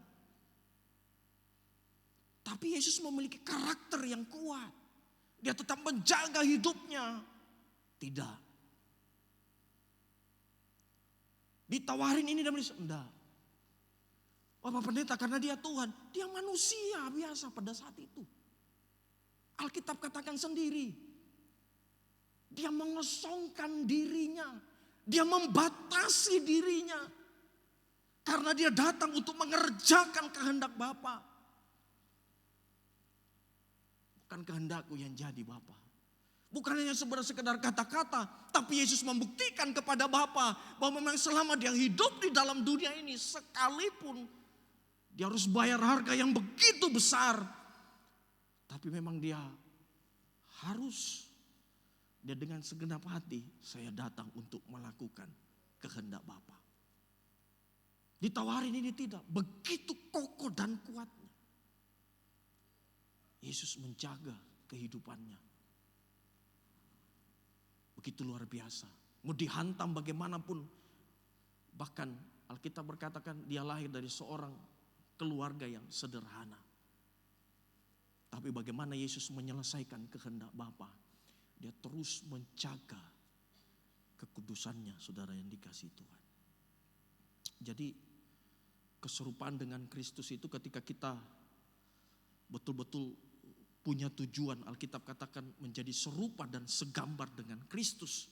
Tapi Yesus memiliki karakter yang kuat. Dia tetap menjaga hidupnya. Tidak. Ditawarin ini dan enggak. Bapak Pendeta, karena dia Tuhan, dia manusia biasa pada saat itu. Alkitab katakan sendiri. Dia mengesongkan dirinya. Dia membatasi dirinya. Karena dia datang untuk mengerjakan kehendak Bapa. Bukan kehendakku yang jadi Bapa. Bukan hanya sekedar kata-kata, tapi Yesus membuktikan kepada Bapa bahwa memang selama dia hidup di dalam dunia ini, sekalipun dia harus bayar harga yang begitu besar, tapi memang dia dengan segenap hati, saya datang untuk melakukan kehendak Bapa. Ditawarin ini tidak, begitu kokoh dan kuatnya. Yesus menjaga kehidupannya. Begitu luar biasa. Mau dihantam bagaimanapun. Bahkan Alkitab berkatakan dia lahir dari seorang keluarga yang sederhana. Tapi bagaimana Yesus menyelesaikan kehendak Bapa? Dia terus menjaga kekudusannya, saudara yang dikasihi Tuhan. Jadi keserupaan dengan Kristus itu ketika kita betul-betul punya tujuan, Alkitab katakan menjadi serupa dan segambar dengan Kristus,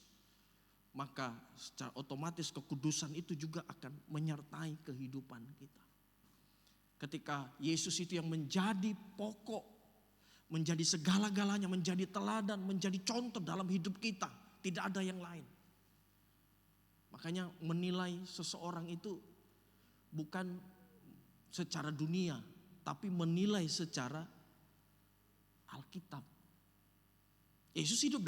maka secara otomatis kekudusan itu juga akan menyertai kehidupan kita. Ketika Yesus itu yang menjadi pokok, menjadi segala-galanya, menjadi teladan, menjadi contoh dalam hidup kita. Tidak ada yang lain. Makanya menilai seseorang itu bukan secara dunia, tapi menilai secara Alkitab. Yesus hidup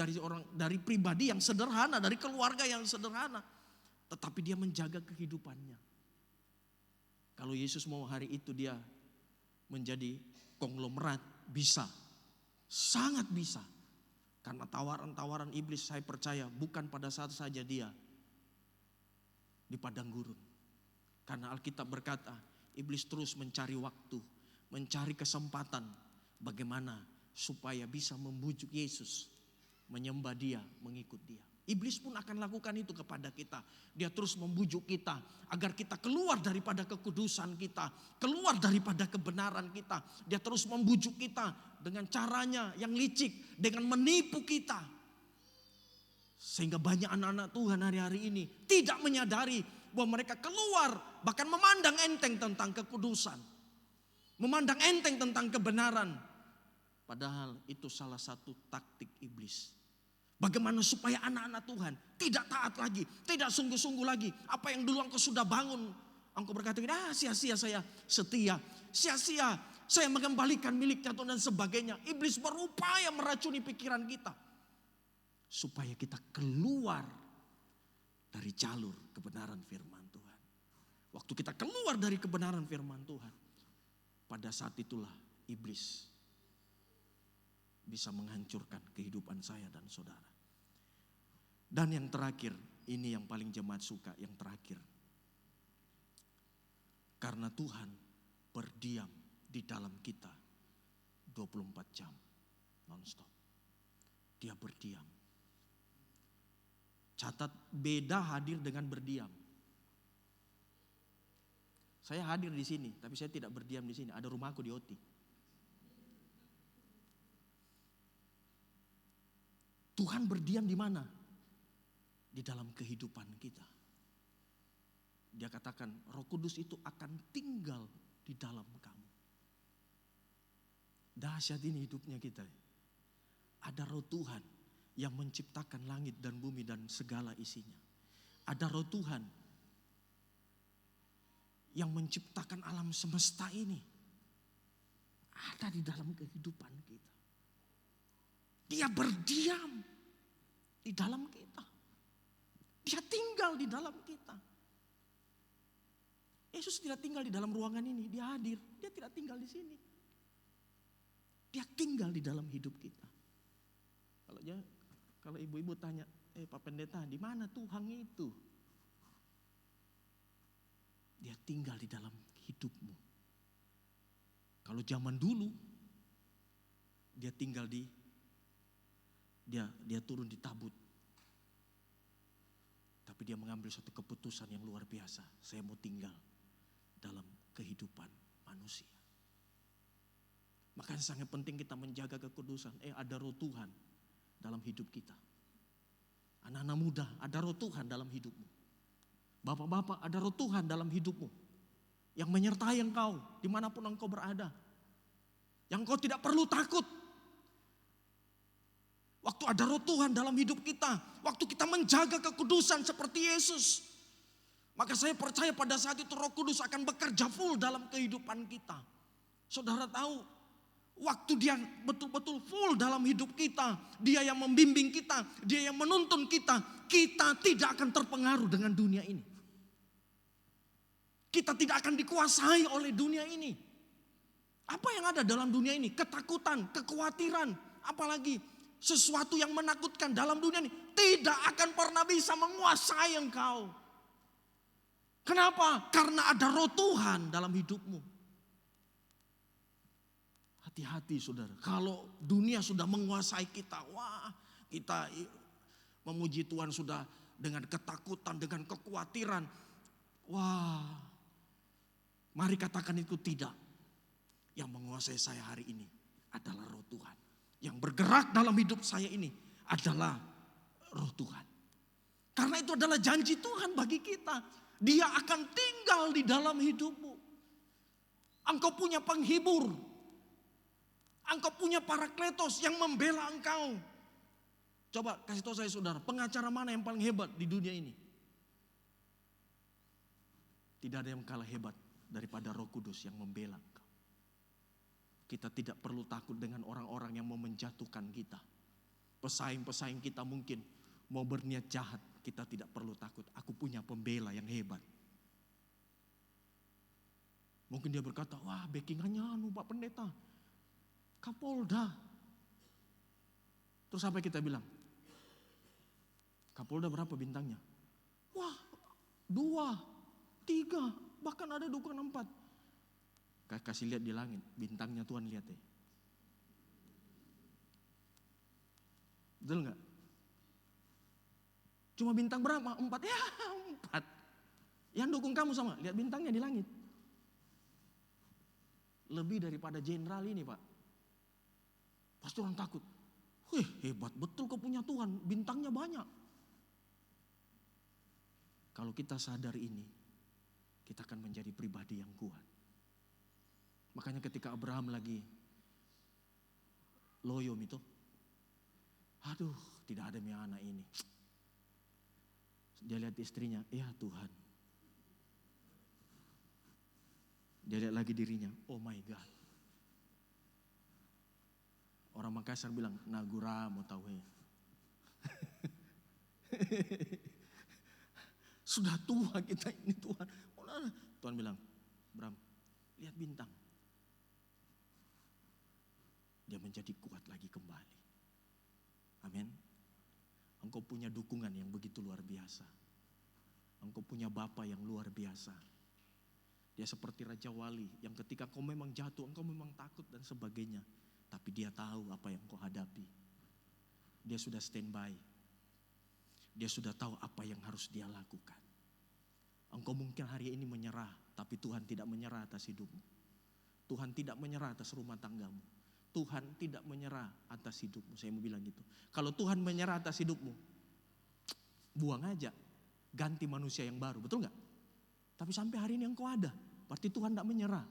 dari pribadi yang sederhana, dari keluarga yang sederhana, tetapi dia menjaga kehidupannya. Kalau Yesus mau hari itu dia menjadi konglomerat, bisa, sangat bisa. Karena tawaran-tawaran iblis, saya percaya bukan pada saat saja dia di padang gurun. Karena Alkitab berkata, iblis terus mencari waktu, mencari kesempatan bagaimana supaya bisa membujuk Yesus, menyembah dia, mengikut dia. Iblis pun akan lakukan itu kepada kita. Dia terus membujuk kita agar kita keluar daripada kekudusan kita, keluar daripada kebenaran kita. Dia terus membujuk kita dengan caranya yang licik, dengan menipu kita. Sehingga banyak anak-anak Tuhan hari-hari ini tidak menyadari bahwa mereka keluar, bahkan memandang enteng tentang kekudusan, memandang enteng tentang kebenaran. Padahal itu salah satu taktik iblis. Bagaimana supaya anak-anak Tuhan tidak taat lagi, tidak sungguh-sungguh lagi. Apa yang dulu engkau sudah bangun, engkau berkata, sia-sia saya setia, sia-sia saya mengembalikan miliknya Tuhan dan sebagainya. Iblis berupaya meracuni pikiran kita supaya kita keluar dari jalur kebenaran firman Tuhan. Waktu kita keluar dari kebenaran firman Tuhan, pada saat itulah iblis bisa menghancurkan kehidupan saya dan saudara. Dan yang terakhir, ini yang paling jemaat suka, yang terakhir. Karena Tuhan berdiam di dalam kita 24 jam non-stop. Dia berdiam. Catat, beda hadir dengan berdiam. Saya hadir di sini, tapi saya tidak berdiam di sini. Ada rumahku di OT. Tuhan berdiam di mana? Di dalam kehidupan kita. Dia katakan Roh Kudus itu akan tinggal di dalam kamu. Dahsyat ini hidupnya kita. Ada Roh Tuhan yang menciptakan langit dan bumi dan segala isinya. Ada Roh Tuhan yang menciptakan alam semesta ini. Ada di dalam kehidupan kita. Dia berdiam di dalam kita. Dia tinggal di dalam kita. Yesus tidak tinggal di dalam ruangan ini, dia hadir. Dia tidak tinggal di sini. Dia tinggal di dalam hidup kita. Kalau ibu-ibu tanya, Pak Pendeta, di mana Tuhan itu? Dia tinggal di dalam hidupmu. Kalau zaman dulu, dia tinggal dia turun di tabut. Tapi dia mengambil suatu keputusan yang luar biasa. Saya mau tinggal dalam kehidupan manusia. Makanya sangat penting kita menjaga kekudusan. Ada Roh Tuhan dalam hidup kita. Anak-anak muda, ada Roh Tuhan dalam hidupmu. Bapak-bapak, ada Roh Tuhan dalam hidupmu. Yang menyertai engkau dimanapun engkau berada. Yang engkau tidak perlu takut. Waktu ada Roh Tuhan dalam hidup kita, waktu kita menjaga kekudusan seperti Yesus, maka saya percaya pada saat itu Roh Kudus akan bekerja full dalam kehidupan kita. Saudara tahu, waktu dia betul-betul full dalam hidup kita, dia yang membimbing kita, dia yang menuntun kita, kita tidak akan terpengaruh dengan dunia ini. Kita tidak akan dikuasai oleh dunia ini. Apa yang ada dalam dunia ini? Ketakutan, kekhawatiran, apalagi sesuatu yang menakutkan dalam dunia ini tidak akan pernah bisa menguasai engkau. Kenapa? Karena ada Roh Tuhan dalam hidupmu. Hati-hati saudara, kalau dunia sudah menguasai kita, kita memuji Tuhan sudah dengan ketakutan, dengan kekhawatiran. Mari katakan itu tidak. Yang menguasai saya hari ini adalah Roh Tuhan. Yang bergerak dalam hidup saya ini adalah Roh Tuhan. Karena itu adalah janji Tuhan bagi kita. Dia akan tinggal di dalam hidupmu. Engkau punya penghibur. Engkau punya Parakletos yang membela engkau. Coba kasih tahu saya saudara, pengacara mana yang paling hebat di dunia ini? Tidak ada yang kalah hebat daripada Roh Kudus yang membela engkau. Kita tidak perlu takut dengan orang-orang yang mau menjatuhkan kita. Pesaing-pesaing kita mungkin mau berniat jahat, kita tidak perlu takut. Aku punya pembela yang hebat. Mungkin dia berkata, wah backingannya Pak Pendeta, Kapolda. Terus apa kita bilang? Kapolda berapa bintangnya? Wah 2, 3, bahkan ada 4. Kasih lihat di langit, bintangnya Tuhan lihat ya. Betul gak? Cuma bintang berapa? 4, ya 4. Yang dukung kamu sama, lihat bintangnya di langit. Lebih daripada jenderal ini Pak. Pasti orang takut. Wih hebat betul kau punya Tuhan, bintangnya banyak. Kalau kita sadar ini, kita akan menjadi pribadi yang kuat. Makanya ketika Abraham lagi loyom itu, aduh tidak ada mi anak ini. Dia lihat istrinya, ya Tuhan. Dia lihat lagi dirinya, oh my God. Orang Makassar bilang, nagura mau tahu ya. Sudah tua kita ini Tuhan. Tuhan bilang, Bram, lihat bintang. Dia menjadi kuat lagi kembali. Amin. Engkau punya dukungan yang begitu luar biasa. Engkau punya Bapa yang luar biasa. Dia seperti Raja Wali yang ketika kau memang jatuh, engkau memang takut dan sebagainya. Tapi dia tahu apa yang kau hadapi. Dia sudah standby. Dia sudah tahu apa yang harus dia lakukan. Engkau mungkin hari ini menyerah, tapi Tuhan tidak menyerah atas hidupmu. Tuhan tidak menyerah atas rumah tanggamu. Tuhan tidak menyerah atas hidupmu. Saya mau bilang gitu. Kalau Tuhan menyerah atas hidupmu, buang aja. Ganti manusia yang baru, betul gak? Tapi sampai hari ini engkau ada. Berarti Tuhan tidak menyerah.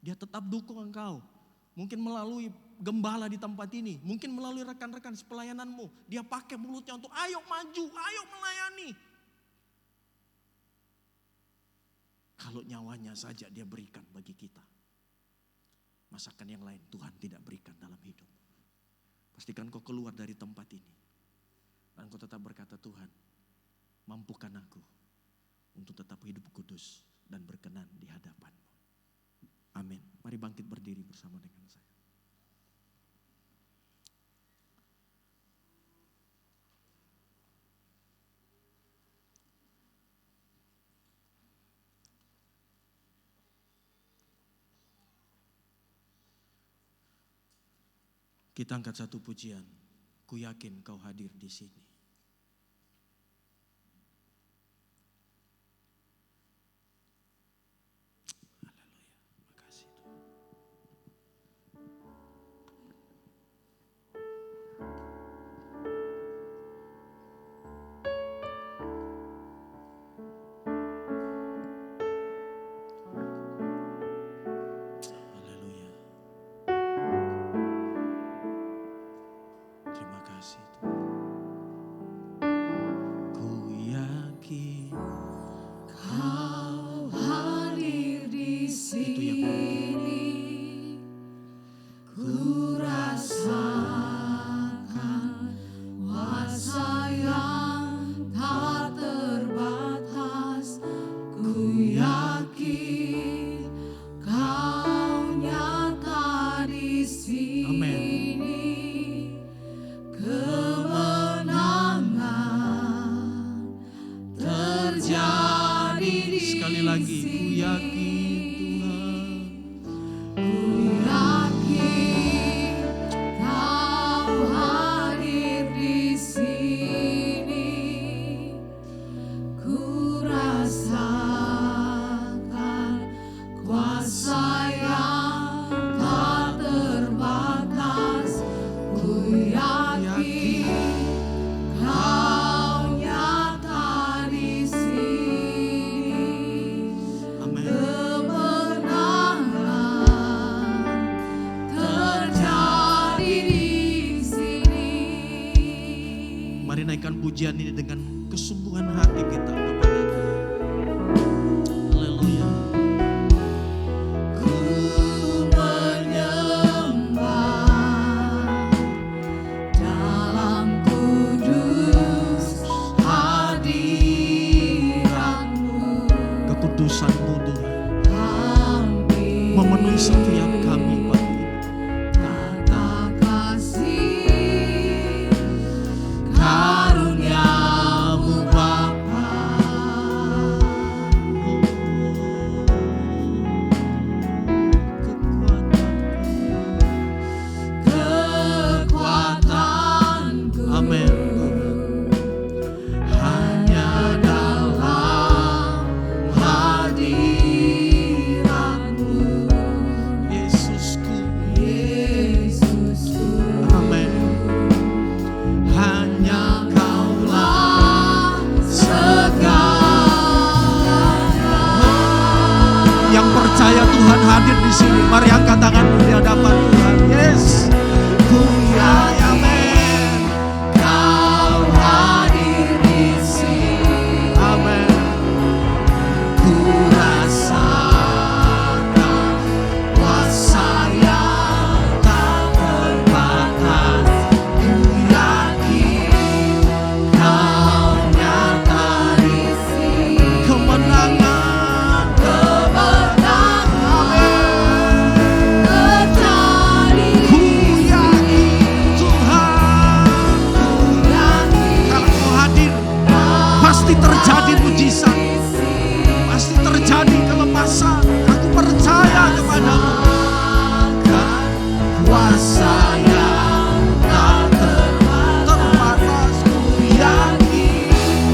Dia tetap dukung engkau. Mungkin melalui gembala di tempat ini. Mungkin melalui rekan-rekan sepelayananmu. Dia pakai mulutnya untuk ayo maju, ayo melayani. Kalau nyawanya saja dia berikan bagi kita. Masakan yang lain Tuhan tidak berikan dalam hidup. Pastikan kau keluar dari tempat ini. Dan kau tetap berkata, Tuhan, mampukan aku untuk tetap hidup kudus dan berkenan di hadapan-Mu. Amin. Mari bangkit berdiri bersama dengan saya. Kita angkat satu pujian. Ku yakin kau hadir di sini. Haleluya. Makasih Tuhan. Haleluya. Terima kasih Tuhan. Ku yakin Kau hadir di sini, ku rasakan kuasa yang tak terbatas. Ku yakin Kau nyata di sini. Kemenangan terjadi di sekali lagi. Ku yakin Tuhan. Ku yakin menaikkan pujian ini dengan kesungguhan hati kita kepada Dia. Haleluya. Ku menyembah dalam kudus hadirat-Mu. Kekudusan-Mu Tuhan Hampir memenuhi setiap kami pagi ini. tata kasih karunia-Mu Bapa. Kekuatanku Amin. hanya dalam hadirat-Mu, Yesusku. Yesusku. Amin. Hanya Kaulah segalanya. yang percaya Tuhan hadir di sini. Mari angkat tanganmu di hadapan Tuhan. Yes. Ku yakin. Amin. Kau hadir di sini. Amin. Ku rasakan kuasa yang tak terbatas. Ku yakin Kau nyata di sini. Kemenangan. Kemenangan terjadi Ku di yakin Tuhan. yakin Kalau Kau hadir, pasti terjadi mujizat. Pasti terjadi kelepasan. Aku percaya kepadamu. kuasa yang tak Terbatas. Ku yakin.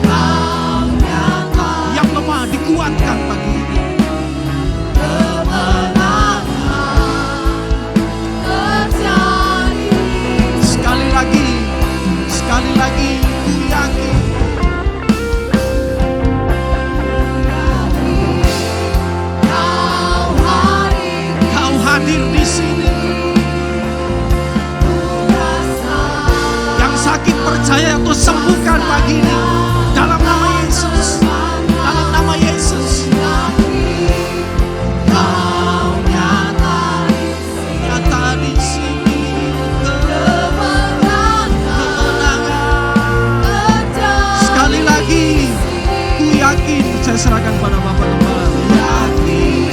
Kau nyata. Yang lemah dikuatkan pagi ini. Kemenangan terjadi. Sekali lagi, ku yakin. Kau hadir di sini. Yang sakit percaya untuk sembuhkan pagi ini. Dalam nama Yesus. Dalam nama Yesus. Nyata di sini. Kemenangan. Sekali lagi, ku yakin. Saya serahkan pada Bapak Gembala. Yakin.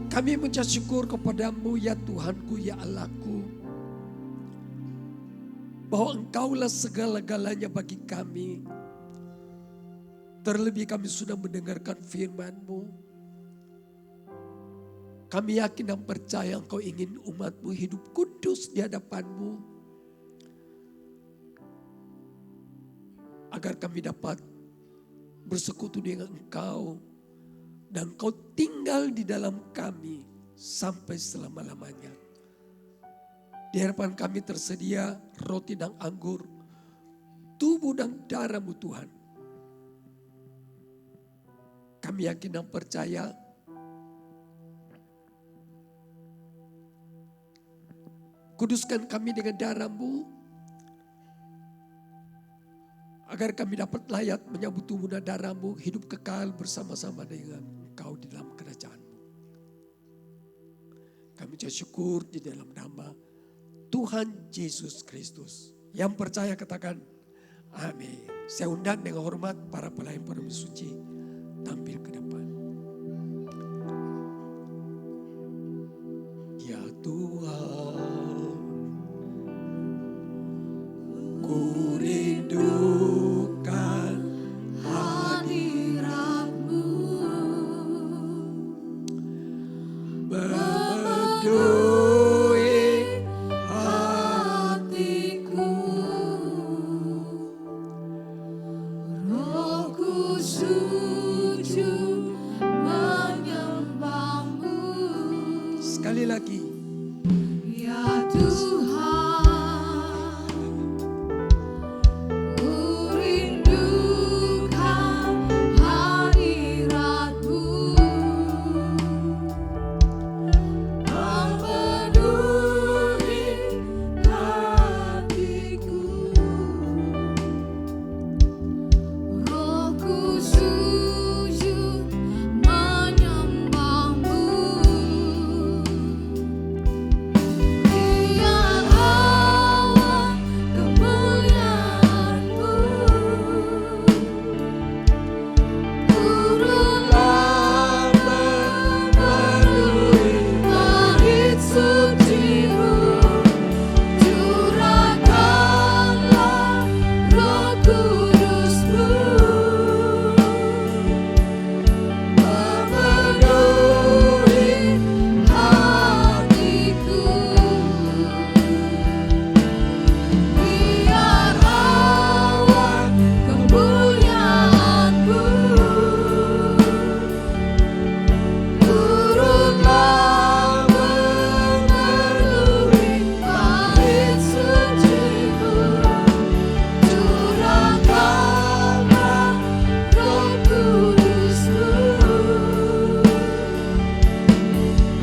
Kami mengucap syukur kepadamu ya Tuhanku ya Allahku, bahwa Engkaulah segala-galanya bagi kami. Terlebih kami sudah mendengarkan firman-Mu. Kami yakin dan percaya Engkau ingin umat-Mu hidup kudus di hadapan-Mu, agar kami dapat bersekutu dengan Engkau dan Engkau tinggal di dalam kami sampai selama-lamanya. Di hadapan kami tersedia roti dan anggur, tubuh dan darah-Mu Tuhan. Kami yakin dan percaya kuduskan kami dengan darah-Mu, agar kami dapat layak menyambut tubuh dan darah-Mu, hidup kekal bersama-sama dengan Engkau di dalam kerajaan-Mu. Kami ucap syukur di dalam nama Tuhan Yesus Kristus. Yang percaya katakan amin. Saya undang dengan hormat para pelayan permisi suci tampil ke depan. Ya Tuhan, ku rindukan hadirat-Mu. lagi. Ya Tuhan, ku rindukan hadirat-Mu, memenuhi hatiku. Rohku sujud menyembah-Mu. Biar awan kemuliaan-Mu turunlah memenuhi bait suci-Mu. Curahkanlah Roh Kudus-Mu memenuhi hatiku. Biar awan kemuliaan-Mu turunlah memenuhi bait suci-Mu. Curahkanlah Roh Kudus-Mu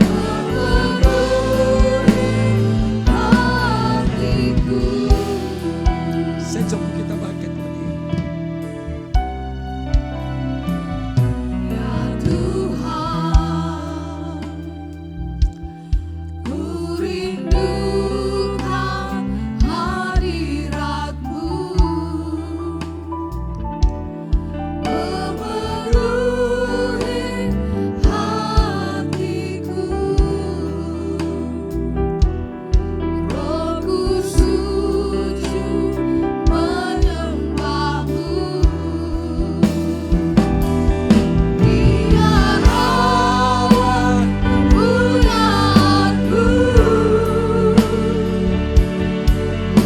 memenuhi hatiku. Sejauh kita bangkit berdiri. Ya Tuhan, ku rindukan hadirat-Mu, memenuhi hatiku. Rohku sujud menyembah-Mu. Biar awan kemuliaan-Mu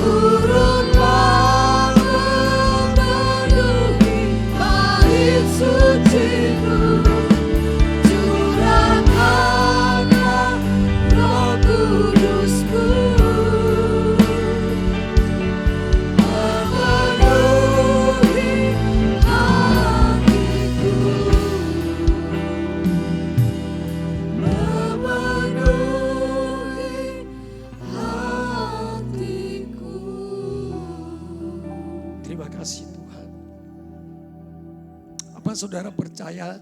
turunlah memenuhi bait suci-Mu. Curahkanlah Roh Kudus-Mu memenuhi hatiku. Memenuhi hatiku. Terima kasih Tuhan. Apa saudara percaya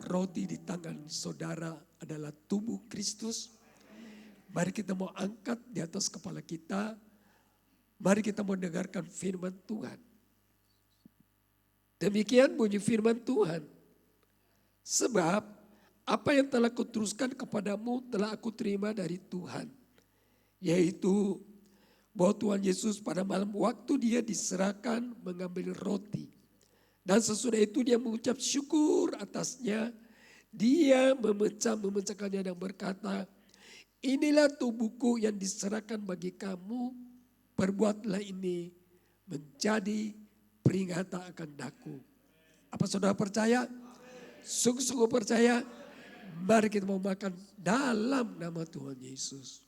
roti di tangan saudara adalah tubuh Kristus? Mari kita mau angkat di atas kepala kita. Mari kita mau dengarkan firman Tuhan. Demikian bunyi firman Tuhan. Sebab apa yang telah kuteruskan kepadamu telah aku terima dari Tuhan. Yaitu bahwa Tuhan Yesus pada malam waktu dia diserahkan mengambil roti. Dan sesudah itu dia mengucap syukur atasnya. Dia memecahkannya dan berkata, inilah tubuhku yang diserahkan bagi kamu. Perbuatlah ini menjadi peringatan akan daku. Apa saudara percaya? Sungguh-sungguh percaya? Mari kita mau makan dalam nama Tuhan Yesus.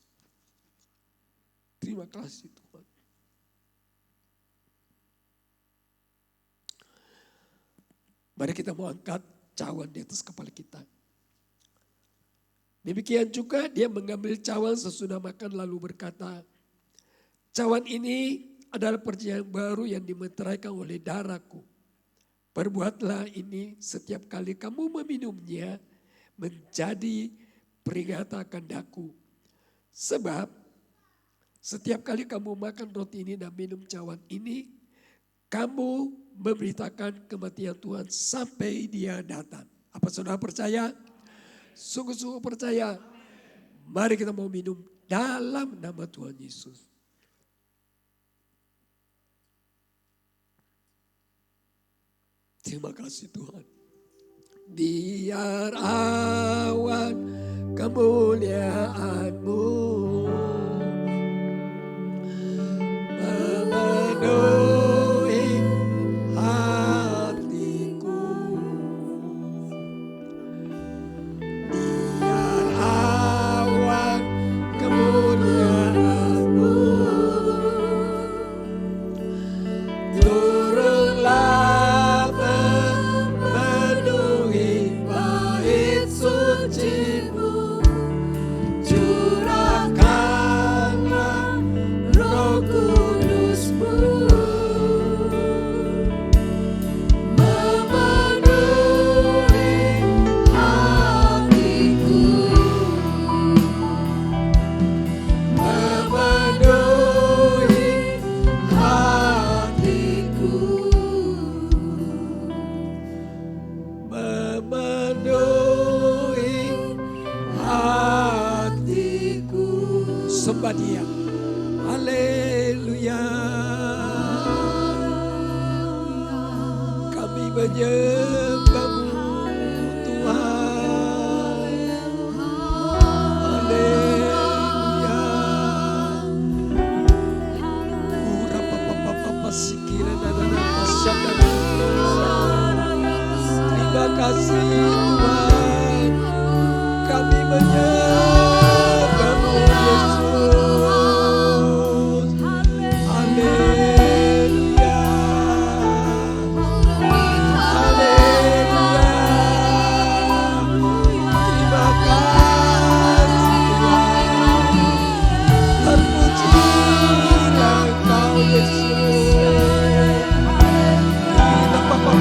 Terima kasih Tuhan. Mari kita mau angkat cawan di atas kepala kita. Demikian juga dia mengambil cawan sesudah makan lalu berkata, cawan ini adalah perjanjian baru yang dimeteraikan oleh darahku. Perbuatlah ini setiap kali kamu meminumnya menjadi peringatan akan daku. Sebab setiap kali kamu makan roti ini dan minum cawan ini, kamu memberitakan kematian Tuhan sampai dia datang. Apa saudara percaya? Sungguh-sungguh percaya. Mari kita mau minum dalam nama Tuhan Yesus. Terima kasih Tuhan. Biar awan kemuliaan-Mu memenuhi hatiku. Biar awan menyembahmu Tuhan. Haleluya. Urapapapapa sikira dan pasyadana. Terima kasih Tuhan. Kami menyembahmu Yesus. Haleluya. Haleluya. Terima kasih Tuhan. Terpujilah Engkau Yesus. Papa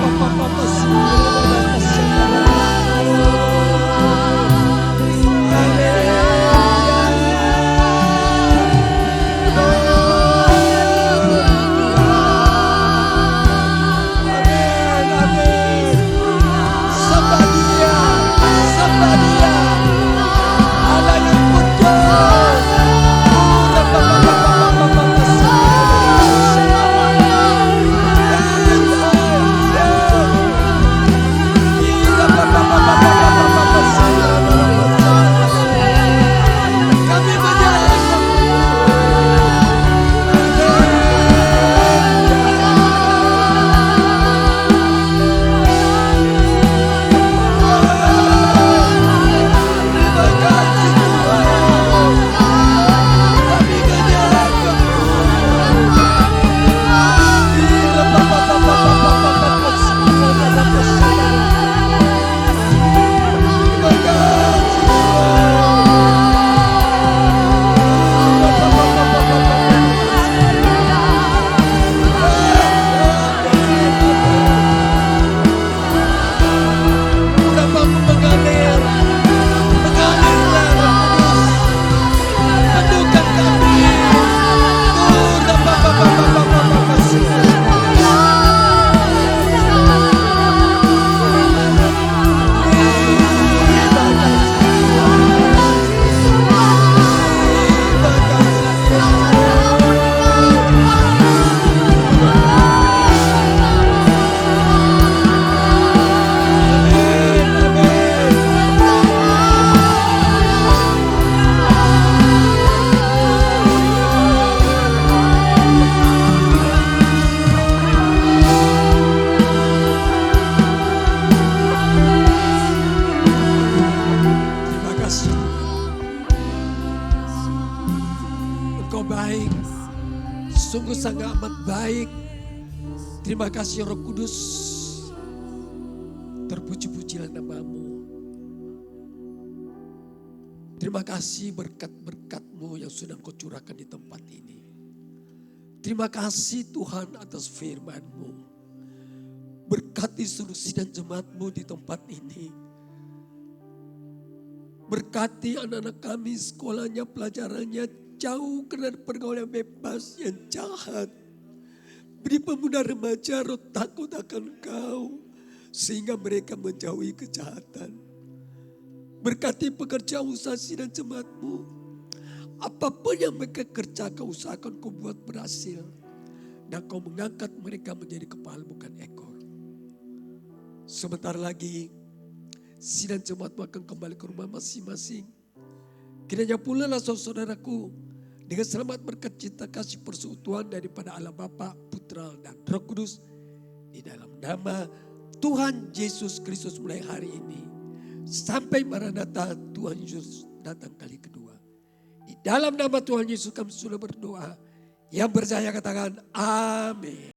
sungguh sangat amat baik. Terima kasih Roh Kudus. Terpuji-pujilah namamu. Terima kasih berkat-berkat-Mu yang sudah Kau curahkan di tempat ini. Terima kasih Tuhan atas firman-Mu. Berkati seluruh sidang jemaat-Mu di tempat ini. Berkati anak-anak kami, sekolahnya, pelajarannya, jauh dari pergaulan bebas yang jahat. Beri pemuda remaja roh takut akan Kau, sehingga mereka menjauhi kejahatan. Berkati pekerja usaha sidang jemaat-Mu. Apapun yang mereka kerjakan, usahakan Kau buat berhasil. Dan Kau mengangkat mereka menjadi kepala bukan ekor. Sebentar lagi sidang jemaat-Mu akan kembali ke rumah masing-masing. Kiranya pula lah saudaraku dengan selamat berkat cinta kasih persekutuan daripada Allah Bapa, Putra dan Roh Kudus. Di dalam nama Tuhan Yesus Kristus mulai hari ini sampai Maranatha Tuhan Yesus datang kali kedua. Di dalam nama Tuhan Yesus kami sudah berdoa. Yang percaya katakan amin.